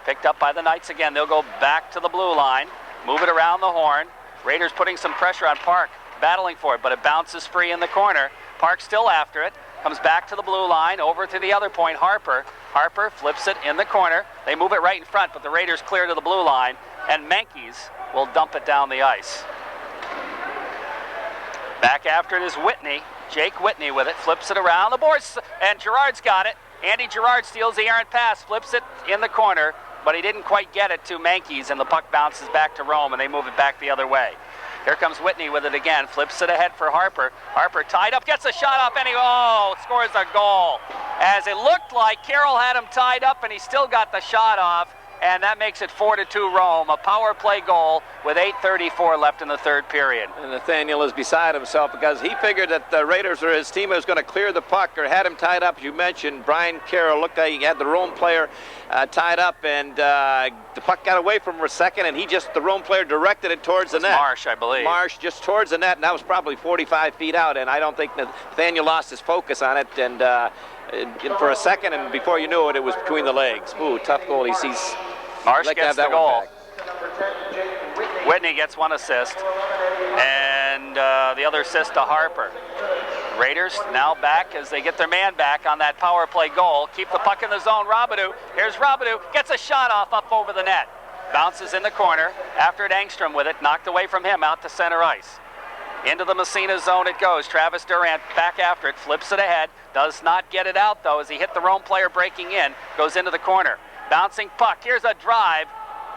Picked up by the Knights again. They'll go back to the blue line, move it around the horn. Raiders putting some pressure on Park, battling for it, but it bounces free in the corner. Park still after it, comes back to the blue line, over to the other point, Harper. Harper flips it in the corner. They move it right in front, but the Raiders clear to the blue line, and Menkes will dump it down the ice. Back after it is Whitney. Jake Whitney with it, flips it around the boards, and Girard's got it. Andy Girard steals the errant pass, flips it in the corner, but he didn't quite get it to Menkes, and the puck bounces back to Rome, and they move it back the other way. Here comes Whitney with it again, flips it ahead for Harper. Harper tied up, gets a shot off, and he scores a goal. As it looked like Carroll had him tied up, and he still got the shot off, and that makes it 4-2 Rome. A power play goal with 8:34 left in the third period. And Nathaniel is beside himself because he figured that the Raiders or his team was going to clear the puck or had him tied up. As you mentioned, Brian Carroll looked like he had the Rome player tied up, and the puck got away from him for a second, and the Rome player directed it towards the net. Marsh, I believe. Marsh just towards the net, and that was probably 45 feet out, and I don't think Nathaniel lost his focus on it, and for a second, and before you knew it, it was between the legs. Ooh, tough goal. He sees. Marsh gets the goal. Whitney gets one assist, and the other assist to Harper. Raiders now back as they get their man back on that power play goal. Keep the puck in the zone. Robidoux. Here's Robidoux. Gets a shot off up over the net. Bounces in the corner. After it, Engstrom with it. Knocked away from him out to center ice. Into the Massena zone it goes. Travis Durant back after it. Flips it ahead. Does not get it out, though, as he hit the Rome player breaking in. Goes into the corner. Bouncing puck. Here's a drive.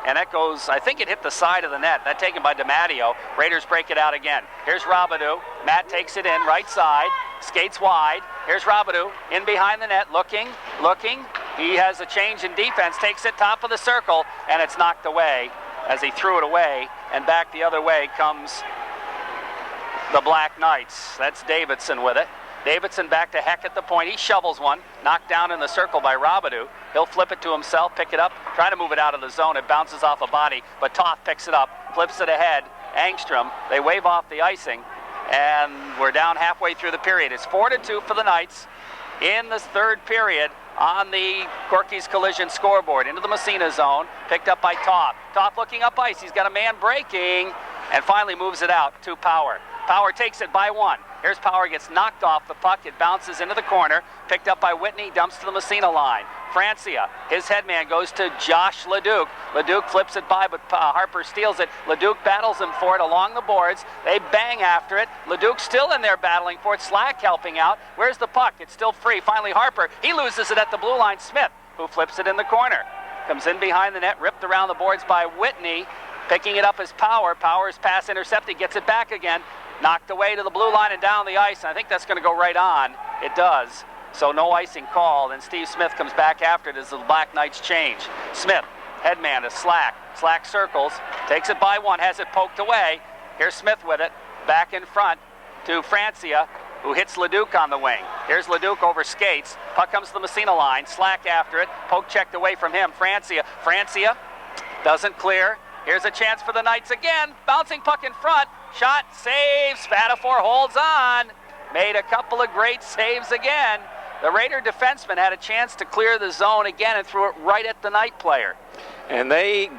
And that goes, I think it hit the side of the net. That taken by DiMatteo. Raiders break it out again. Here's Robidoux. Matt takes it in, right side. Skates wide. Here's Robidoux in behind the net, looking. He has a change in defense, takes it top of the circle, and it's knocked away as he threw it away. And back the other way comes the Black Knights. That's Davidson with it. Davidson back to Heck at the point. He shovels one, knocked down in the circle by Robidoux. He'll flip it to himself, pick it up, try to move it out of the zone. It bounces off a body, but Toth picks it up, flips it ahead. Angstrom, they wave off the icing, and we're down halfway through the period. It's 4-2 for the Knights in this third period on the Corky's Collision scoreboard. Into the Massena zone, picked up by Toth. Toth looking up ice. He's got a man breaking, and finally moves it out to Power. Power takes it by one. Here's Power, gets knocked off the puck. It bounces into the corner. Picked up by Whitney, dumps to the Massena line. Francia, his headman goes to Josh Leduc. Leduc flips it by, but Harper steals it. Leduc battles him for it along the boards. They bang after it. Leduc still in there battling for it. Slack helping out. Where's the puck? It's still free. Finally Harper. He loses it at the blue line. Smith, who flips it in the corner. Comes in behind the net, ripped around the boards by Whitney. Picking it up as Power. Power's pass intercepted, gets it back again. Knocked away to the blue line and down the ice, and I think that's going to go right on. It does. So no icing call, and Steve Smith comes back after it as the Black Knights change. Smith, headman to Slack. Slack circles, takes it by one, has it poked away. Here's Smith with it, back in front to Francia, who hits Leduc on the wing. Here's Leduc over skates. Puck comes to the Massena line. Slack after it. Poke checked away from him. Francia doesn't clear. Here's a chance for the Knights again. Bouncing puck in front. Shot, save, Spatafor holds on. Made a couple of great saves again. The Raider defenseman had a chance to clear the zone again and threw it right at the Knight player. And they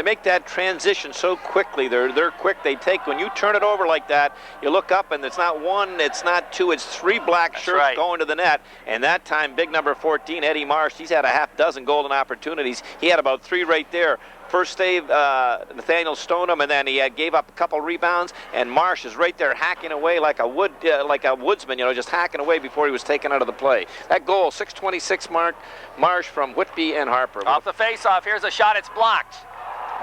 make that transition so quickly. They're quick. They take, when you turn it over like that, you look up and it's not one, it's not two, it's three black shirts going to the net. And that time, big number 14, Eddie Marsh, he's had a half dozen golden opportunities. He had about three right there. First save, Nathaniel stoned him, and then he gave up a couple rebounds. And Marsh is right there hacking away like a woodsman, just hacking away before he was taken out of the play. That goal, 6:26 Marsh from Whitby and Harper. Off the face-off, here's a shot, it's blocked.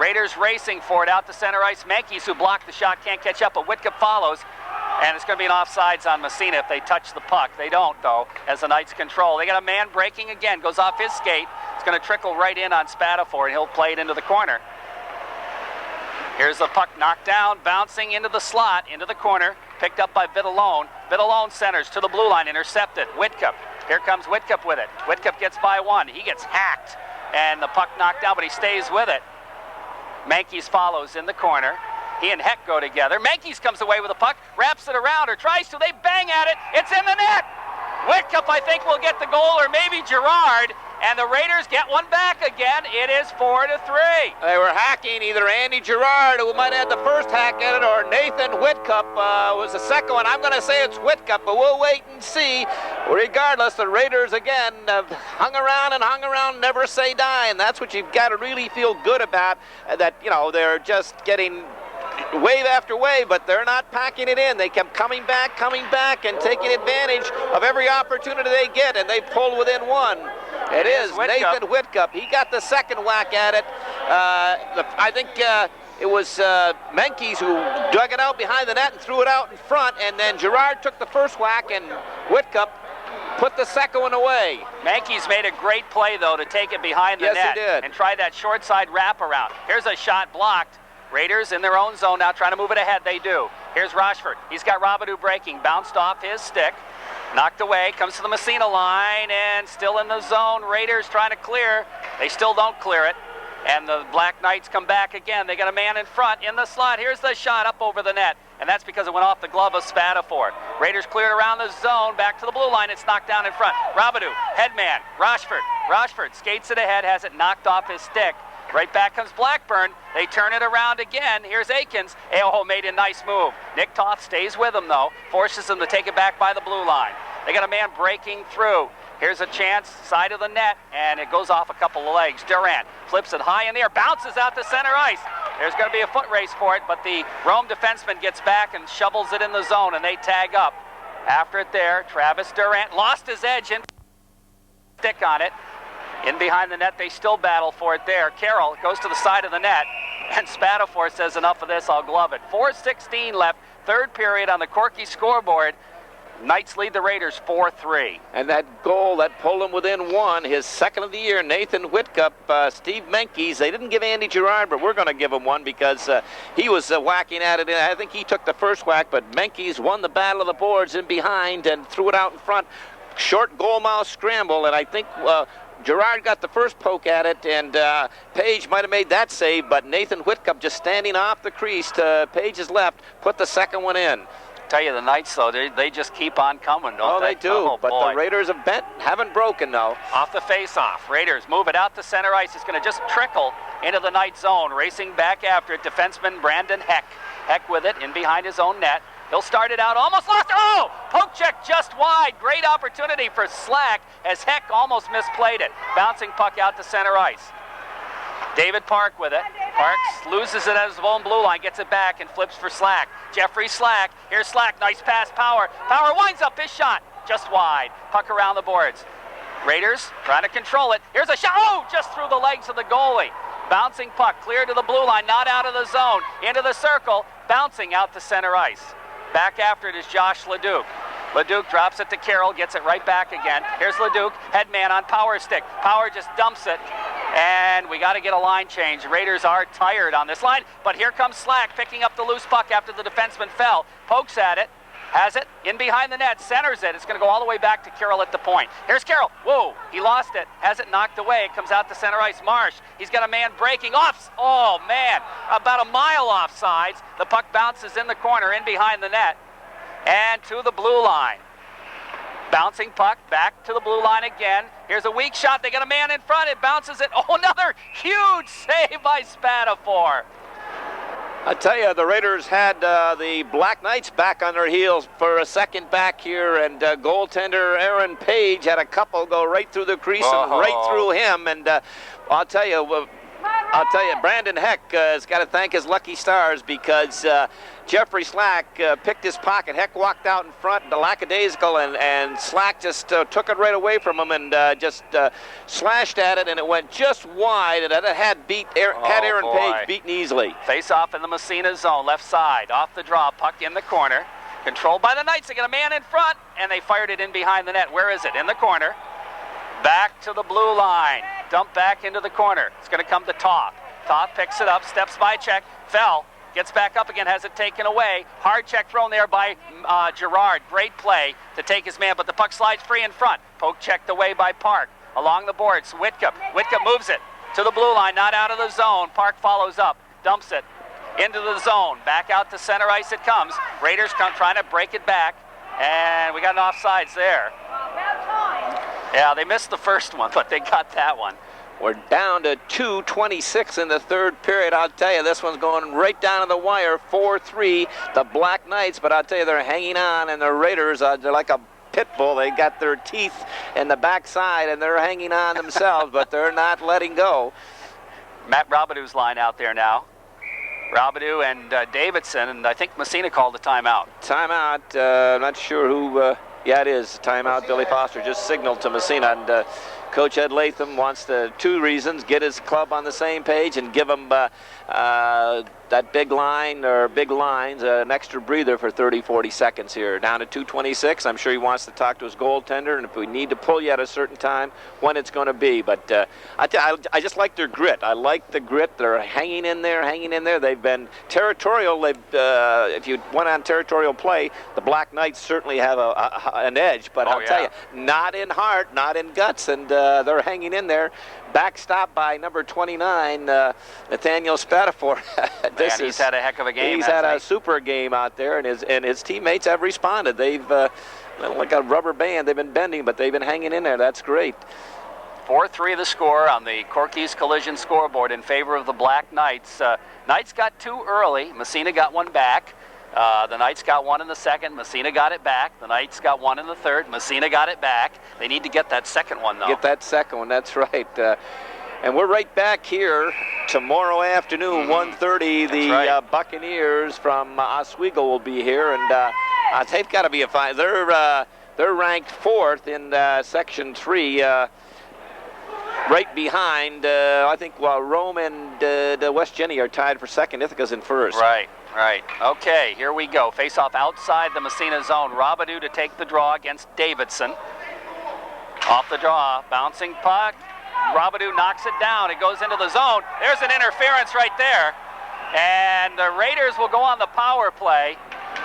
Raiders racing for it out to center ice. Menkes, who blocked the shot, can't catch up, but Whitcup follows. And it's going to be an offsides on Massena if they touch the puck. They don't, though, as the Knights control. They got a man breaking again, goes off his skate. It's going to trickle right in on Spatafor, and he'll play it into the corner. Here's the puck knocked down, bouncing into the slot, into the corner, picked up by Vidalone. Vidalone centers to the blue line, intercepted. Whitcup. Here comes Whitcup with it. Whitcup gets by one. He gets hacked, and the puck knocked down, but he stays with it. Mankies follows in the corner. He and Heck go together. Mankies comes away with the puck, wraps it around, or tries to. They bang at it. It's in the net. Whitcup, I think, will get the goal, or maybe Gerard. And the Raiders get one back again. It is 4-3. They were hacking either Andy Gerard, who might have had the first hack at it, or Nathan Whitcup was the second one. I'm going to say it's Whitcup, but we'll wait and see. Regardless, the Raiders, again, have hung around, never say die. And that's what you've got to really feel good about, that, you know, they're just getting wave after wave, but they're not packing it in. They kept coming back, and taking advantage of every opportunity they get, and they pulled within one. It is Nathan Whitcup. He got the second whack at it. I think it was Mankies who dug it out behind the net and threw it out in front, and then Gerard took the first whack, and Whitcup put the second one away. Mankies made a great play, though, to take it behind the net. Yes, he did. And try that short side wraparound. Here's a shot blocked. Raiders in their own zone now, trying to move it ahead. They do. Here's Rochford. He's got Robidoux breaking. Bounced off his stick. Knocked away. Comes to the Massena line and still in the zone. Raiders trying to clear. They still don't clear it. And the Black Knights come back again. They got a man in front in the slot. Here's the shot up over the net. And that's because it went off the glove of Spatafor. Raiders cleared around the zone. Back to the blue line. It's knocked down in front. Robidoux. Headman. Rochford. Rochford skates it ahead. Has it knocked off his stick. Right back comes Blackburn. They turn it around again. Here's Aikens. Aho made a nice move. Nick Toth stays with him, though. Forces him to take it back by the blue line. They got a man breaking through. Here's a chance, side of the net, and it goes off a couple of legs. Durant flips it high in the air, bounces out to center ice. There's going to be a foot race for it, but the Rome defenseman gets back and shovels it in the zone, and they tag up. After it there, Travis Durant lost his edge and stick on it. In behind the net, they still battle for it there. Carroll goes to the side of the net, and Spatafor says, enough of this, I'll glove it. 4:16 left, third period on the Corky scoreboard. Knights lead the Raiders 4-3. And that goal that pulled him within one, his second of the year, Nathan Whitcup, Steve Mankies. They didn't give Andy Gerard, but we're going to give him one because he was whacking at it. I think he took the first whack, but Mankies won the battle of the boards in behind and threw it out in front. Short goal mouth scramble, and I think Gerard got the first poke at it, and Page might have made that save, but Nathan Whitcup just standing off the crease to Page's left, put the second one in. Tell you, the Knights, though, they just keep on coming, don't they? They do, but the Raiders haven't broken, though. Off the face-off, Raiders move it out to center ice. It's going to just trickle into the Knight zone. Racing back after it, defenseman Brandon Heck. Heck with it in behind his own net. He'll start it out, almost lost it. Oh, poke check just wide. Great opportunity for Slack as Heck almost misplayed it. Bouncing puck out to center ice. David Park with it. Parks loses it at his own blue line, gets it back and flips for Slack. Jeffrey Slack. Here's Slack. Nice pass, Power. Power winds up his shot. Just wide. Puck around the boards. Raiders trying to control it. Here's a shot. Oh, just through the legs of the goalie. Bouncing puck clear to the blue line, not out of the zone. Into the circle. Bouncing out to center ice. Back after it is Josh Leduc. Leduc drops it to Carroll, gets it right back again. Here's Leduc, headman on Power stick. Power just dumps it, and we got to get a line change. Raiders are tired on this line, but here comes Slack picking up the loose puck after the defenseman fell. Pokes at it, has it, in behind the net, centers it. It's going to go all the way back to Carroll at the point. Here's Carroll. Whoa, he lost it, has it knocked away. It comes out to center ice. Marsh, he's got a man breaking off. Oh, man, about a mile offsides. The puck bounces in the corner, in behind the net, and to the blue line. Bouncing puck back to the blue line again. Here's a weak shot. They got a man in front. It bounces it. Oh, another huge save by Spatafor. I tell you, the Raiders had the Black Knights back on their heels for a second back here, and goaltender Aaron Page had a couple go right through the crease and right through him. And I'll tell you, Brandon Heck has got to thank his lucky stars because Jeffrey Slack picked his pocket. Heck walked out in front, the lackadaisical, and Slack just took it right away from him and just slashed at it, and it went just wide, and it had Aaron Page beaten easily. Face off in the Massena zone, left side, off the draw, puck in the corner. Controlled by the Knights. They got a man in front, and they fired it in behind the net. Where is it? In the corner. Back to the blue line. Dump back into the corner. It's going to come to Toth. Toth picks it up, steps by check, fell, gets back up again, has it taken away. Hard check thrown there by Gerard. Great play to take his man, but the puck slides free in front. Poke checked away by Park. Along the boards, Whitcup. Whitcup moves it to the blue line, not out of the zone. Park follows up, dumps it into the zone. Back out to center ice it comes. Raiders come trying to break it back, and we got an offsides there. Yeah, they missed the first one, but they got that one. We're down to 2:26 in the third period. I'll tell you, this one's going right down to the wire, 4-3, the Black Knights. But I'll tell you, they're hanging on, and the Raiders, they're like a pit bull. They got their teeth in the backside, and they're hanging on themselves, but they're not letting go. Matt Robidoux line out there now. Robidoux and Davidson, and I think Massena called a timeout. Timeout, I'm not sure who, yeah, it is timeout. Billy Foster just signaled to Massena, and Coach Ed Latham wants to, two reasons, get his club on the same page and give them that big line or big lines, an extra breather for 30, 40 seconds here. Down to 2:26. I'm sure he wants to talk to his goaltender, and if we need to pull you at a certain time, when it's going to be. But I just like their grit. I like the grit. They're hanging in there, hanging in there. They've been territorial. If you went on territorial play, the Black Knights certainly have an edge. But I'll tell you, not in heart, not in guts, and they're hanging in there. Backstop by number 29, Nathaniel Spatafor. He's had a heck of a game. He's had a super game out there, and his teammates have responded. They've, like a rubber band, they've been bending, but they've been hanging in there. That's great. 4-3 the score on the Corky's Collision scoreboard in favor of the Black Knights. Knights got two early. Massena got one back. The Knights got one in the second. Massena got it back. The Knights got one in the third. Massena got it back. They need to get that second one, though. Get that second one, that's right. And we're right back here tomorrow afternoon, 1:30. The Buccaneers from Oswego will be here, and they've got to be a fine. They're ranked fourth in Section 3. Right behind, I think, Rome and the West Jenny are tied for second. Ithaca's in first. Right. Okay, here we go. Face-off outside the Massena zone. Robidoux to take the draw against Davidson. Off the draw, bouncing puck. Robidoux knocks it down. It goes into the zone. There's an interference right there. And the Raiders will go on the power play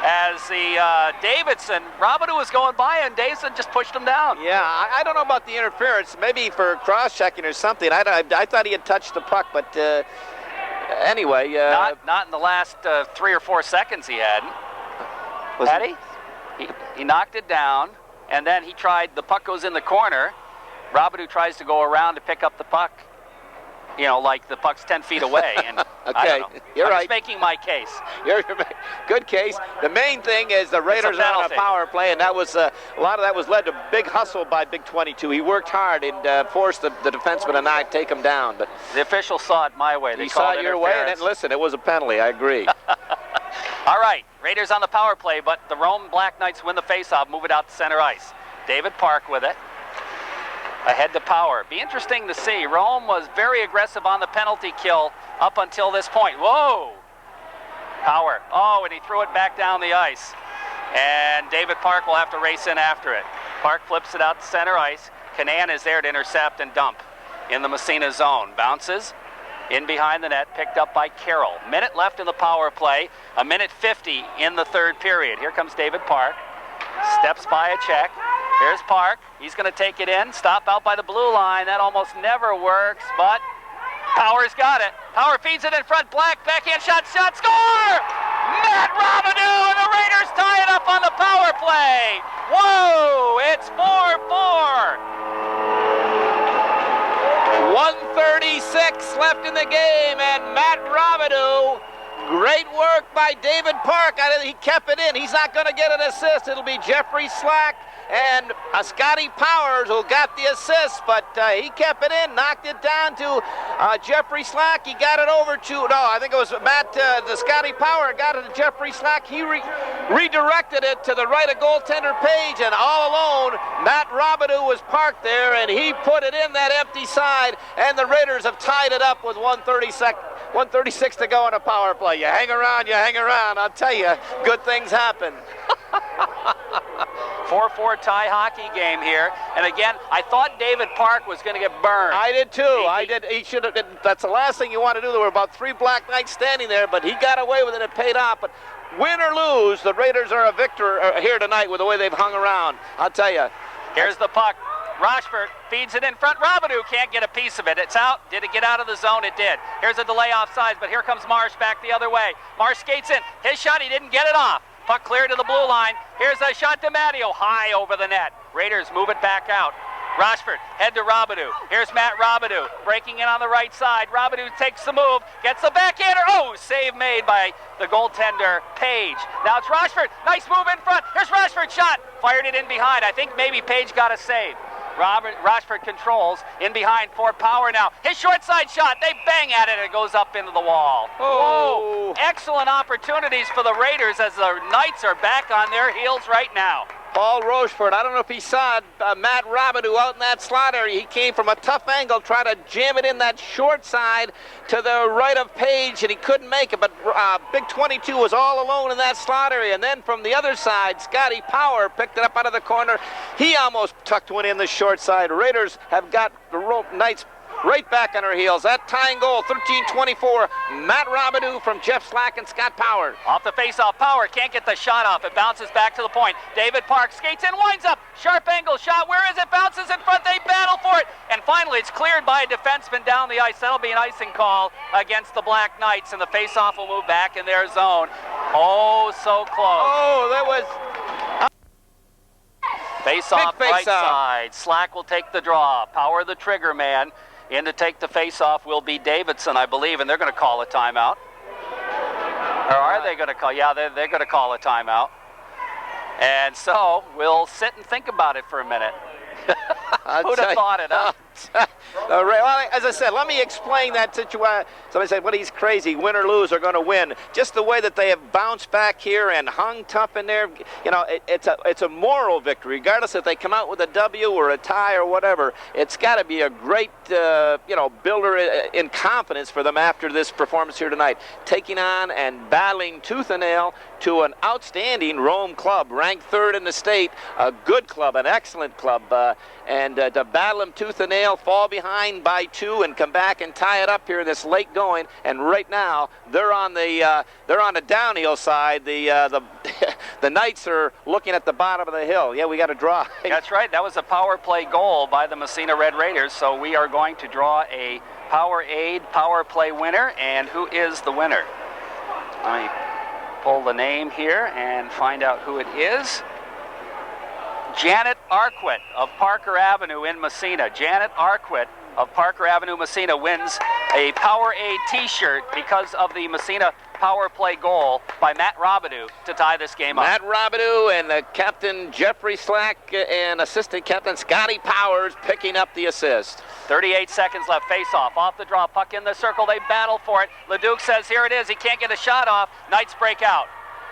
as the Davidson, Robidoux was going by and Davidson just pushed him down. Yeah, I don't know about the interference. Maybe for cross-checking or something. I thought he had touched the puck, but anyway. Not in the last 3 or 4 seconds he hadn't. Had he? He knocked it down, and then he tried, the puck goes in the corner. Robidoux tries to go around to pick up the puck. You know, like the puck's 10 feet away. And okay, I don't know. You're I'm right. just making my case. You're good case. The main thing is the Raiders are on a power play, and that was a lot of that was led to big hustle by Big 22. He worked hard and forced the defenseman to not take him down. But the official saw it my way. They saw it your way, and then, listen, it was a penalty. I agree. All right, Raiders on the power play, but the Rome Black Knights win the faceoff, move it out to center ice. David Park with it. Ahead to Power. Be interesting to see. Rome was very aggressive on the penalty kill up until this point. Whoa! Power. Oh, and he threw it back down the ice. And David Park will have to race in after it. Park flips it out to center ice. Canan is there to intercept and dump in the Massena zone. Bounces in behind the net, picked up by Carroll. Minute left in the power play. 1:50 in the third period. Here comes David Park. Steps by a check. Here's Park. He's going to take it in. Stop out by the blue line. That almost never works, but Power's got it. Power feeds it in front. Black, backhand shot, score! Matt Robidoux, and the Raiders tie it up on the power play. Whoa, it's 4-4. 1:36 left in the game, and Matt Robidoux, great work by David Park. He kept it in. He's not going to get an assist. It'll be Jeffrey Slack and Scotty Powers who got the assist, but he kept it in, knocked it down to Jeffrey Slack. He got it over to, I think it was the Scotty Power got it to Jeffrey Slack. He redirected it to the right of goaltender Page, and all alone, Matt Robidoux was parked there, and he put it in that empty side, and the Raiders have tied it up with 1:36 to go on a power play. You hang around, I'll tell you, good things happen. 4-4 tie hockey game here. And again, I thought David Park was going to get burned. I did too. He should have. That's the last thing you want to do. There were about 3 Black Knights standing there, but he got away with it. It paid off. But win or lose, the Raiders are a victor here tonight with the way they've hung around. I'll tell you. Here's the puck. Rochford feeds it in front. Robidoux can't get a piece of it. It's out. Did it get out of the zone? It did. Here's a delay offsides, but here comes Marsh back the other way. Marsh skates in. His shot, he didn't get it off. Puck clear to the blue line. Here's a shot to Matteo, high over the net. Raiders move it back out. Rochford, head to Robidoux. Here's Matt Robidoux, breaking in on the right side. Robidoux takes the move, gets the backhander. Oh, save made by the goaltender, Page. Now it's Rochford. Nice move in front. Here's Rochford's shot. Fired it in behind. I think maybe Page got a save. Rochford controls in behind for Power now. His short side shot, they bang at it, and it goes up into the wall. Oh. Whoa. Excellent opportunities for the Raiders as the Knights are back on their heels right now. Paul Rochefort, I don't know if he saw Matt Robidoux out in that slot area. He came from a tough angle, trying to jam it in that short side to the right of Page, and he couldn't make it. But Big 22 was all alone in that slot area. And then from the other side, Scotty Power picked it up out of the corner. He almost tucked one in the short side. Raiders have got the Knights right back on her heels. That tying goal, 13-24. Matt Robidoux from Jeff Slack and Scott Power. Off the face-off, Power can't get the shot off. It bounces back to the point. David Park skates in, winds up. Sharp angle shot. Where is it? Bounces in front. They battle for it. And finally, it's cleared by a defenseman down the ice. That'll be an icing call against the Black Knights, and the face-off will move back in their zone. Oh, so close. Oh, that was... Face-off, right side. Slack will take the draw. Power, the trigger man. In to take the face-off will be Davidson, I believe, and they're going to call a timeout. Or are they going to call? Yeah, they're going to call a timeout. And so we'll sit and think about it for a minute. Who'd have thought it, huh? Well, as I said, let me explain that situation. Somebody said, well, he's crazy. Win or lose, they're going to win. Just the way that they have bounced back here and hung tough in there, you know, it's a moral victory. Regardless if they come out with a W or a tie or whatever, it's got to be a great, builder in confidence for them after this performance here tonight. Taking on and battling tooth and nail to an outstanding Rome club, ranked 3rd in the state, a good club, an excellent club, and to battle them tooth and nail, fall behind by 2, and come back and tie it up here in this late going. And right now they're on the downhill side. The the Knights are looking at the bottom of the hill. Yeah, we got to draw. That's right. That was a power play goal by the Massena Red Raiders. So we are going to draw a Powerade power play winner. And who is the winner? Let me pull the name here and find out who it is. Janet Arquette of Parker Avenue in Massena. Janet Arquette of Parker Avenue, Massena wins a Powerade t-shirt because of the Massena power play goal by Matt Robidoux to tie this game up. Matt Robidoux and Captain Jeffrey Slack and assistant captain Scotty Powers picking up the assist. 38 seconds left. Face-off. Off the draw. Puck in the circle. They battle for it. Leduc says, here it is. He can't get a shot off. Knights break out.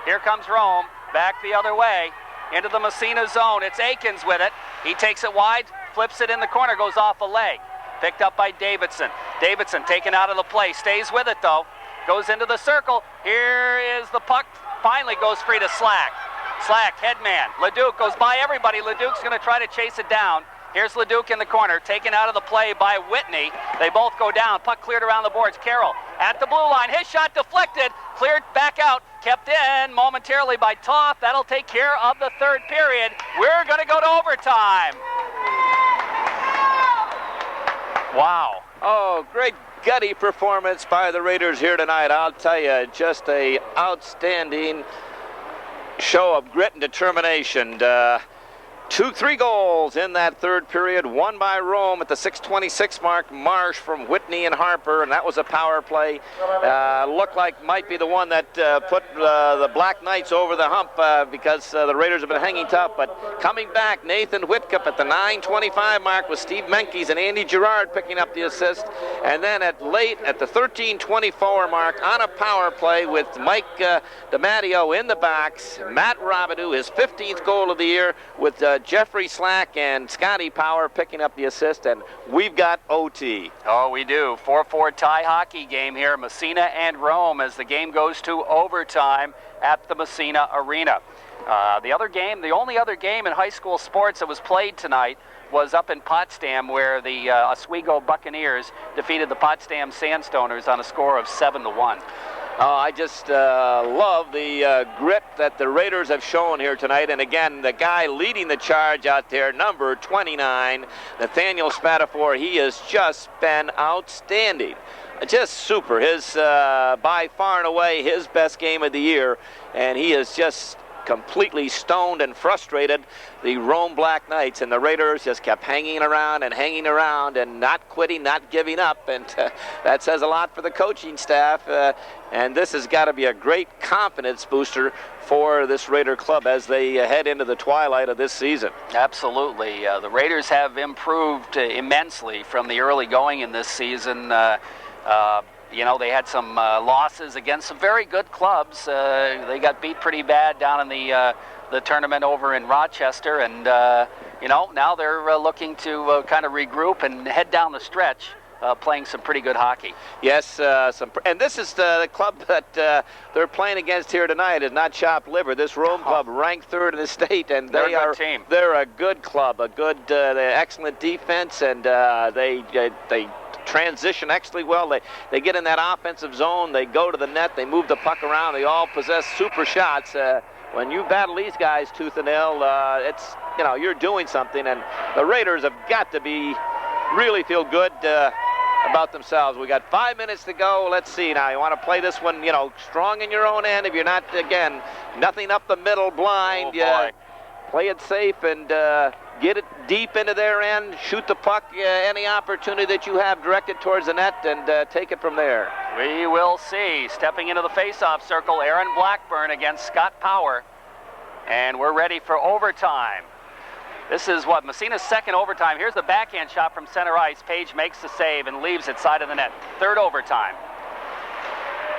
Here comes Rome. Back the other way. Into the Massena zone. It's Akins with it. He takes it wide. Flips it in the corner. Goes off a leg. Picked up by Davidson. Davidson taken out of the play. Stays with it, though. Goes into the circle. Here is the puck. Finally goes free to Slack. Slack, headman. Leduc goes by everybody. Leduc's going to try to chase it down. Here's Leduc in the corner, taken out of the play by Whitney. They both go down. Puck cleared around the boards. Carroll at the blue line. His shot deflected. Cleared back out. Kept in momentarily by Toth. That'll take care of the third period. We're going to go to overtime. Wow. Oh, great gutty performance by the Raiders here tonight. I'll tell you, just a outstanding show of grit and determination. 3 goals in that third period, one by Rome at the 6:26 mark, Marsh from Whitney and Harper, and that was a power play. Looked like might be the one that put the Black Knights over the hump because the Raiders have been hanging tough. But coming back, Nathan Whitcup at the 9:25 mark with Steve Menkes and Andy Gerard picking up the assist. And then at the 13:24 mark on a power play with Mike DiMatteo in the box, Matt Robidoux, his 15th goal of the year with Jeffrey Slack and Scotty Power picking up the assist, and we've got OT. Oh, we do. 4-4 tie hockey game here, Massena and Rome, as the game goes to overtime at the Massena Arena. The only other game in high school sports that was played tonight was up in Potsdam, where the Oswego Buccaneers defeated the Potsdam Sandstoners on a score of 7-1. I just love the grit that the Raiders have shown here tonight. And again, the guy leading the charge out there, number 29, Nathaniel Spatafor, he has just been outstanding. Just super. His, by far and away, his best game of the year. And he is just completely stoned and frustrated the Rome Black Knights, and the Raiders just kept hanging around and not quitting, not giving up, and that says a lot for the coaching staff, and this has got to be a great confidence booster for this Raider club as they head into the twilight of this season. Absolutely. The Raiders have improved immensely from the early going in this season. You know, they had some losses against some very good clubs. They got beat pretty bad down in the tournament over in Rochester, and you know, now they're looking to kind of regroup and head down the stretch, playing some pretty good hockey. Yes, and this is the club that they're playing against here tonight is not chopped liver. This Rome club ranked third in the state, and they're a good team. They're a good club, a good, excellent defense, and they transition actually well. They get in that offensive zone, they go to the net, they move the puck around, they all possess super shots. When you battle these guys tooth and nail, it's, you know, you're doing something, and the Raiders have got to really feel good about themselves. We got 5 minutes to go. Let's see now. You want to play this one, you know, strong in your own end. If you're not, again, nothing up the middle blind. Oh, play it safe and get it deep into their end. Shoot the puck, any opportunity that you have directed towards the net, and take it from there. We will see. Stepping into the face-off circle, Aaron Blackburn against Scott Power. And we're ready for overtime. This is what, Massena's second overtime. Here's the backhand shot from center ice. Page makes the save and leaves it side of the net. Third overtime.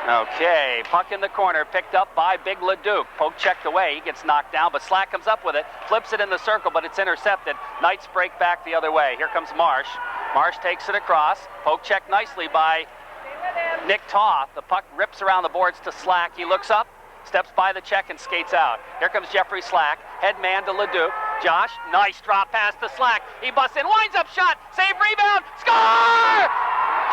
Okay, puck in the corner, picked up by Big Leduc. Poke checked away, he gets knocked down, but Slack comes up with it, flips it in the circle, but it's intercepted. Knights break back the other way. Here comes Marsh. Marsh takes it across. Poke checked nicely by Nick Toth. The puck rips around the boards to Slack. He looks up, steps by the check, and skates out. Here comes Jeffrey Slack, head man to Leduc. Josh, nice drop pass to Slack. He busts in, winds up shot, save, rebound, score!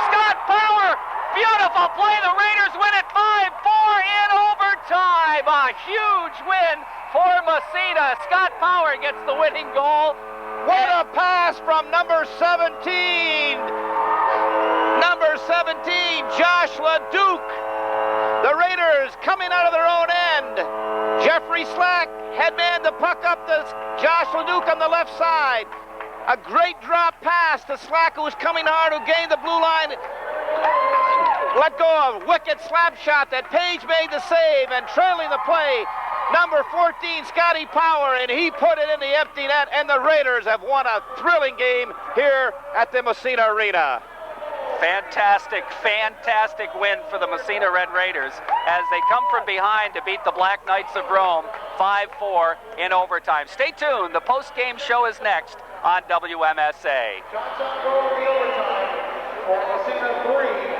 Scott Power! Beautiful play. The Raiders win it 5-4 in overtime. A huge win for Massena. Scott Power gets the winning goal. What a pass from number 17. Number 17, Josh Leduc. The Raiders coming out of their own end. Jeffrey Slack, headman the puck up to Josh Leduc on the left side. A great drop pass to Slack, who was coming hard, who gained the blue line. Let go of wicked slap shot that Page made the save, and trailing the play, number 14, Scotty Power, and he put it in the empty net, and the Raiders have won a thrilling game here at the Massena Arena. Fantastic, fantastic win for the Massena Red Raiders as they come from behind to beat the Black Knights of Rome 5-4 in overtime. Stay tuned. The post-game show is next on WMSA. Shots on goal in the overtime for Massena 3.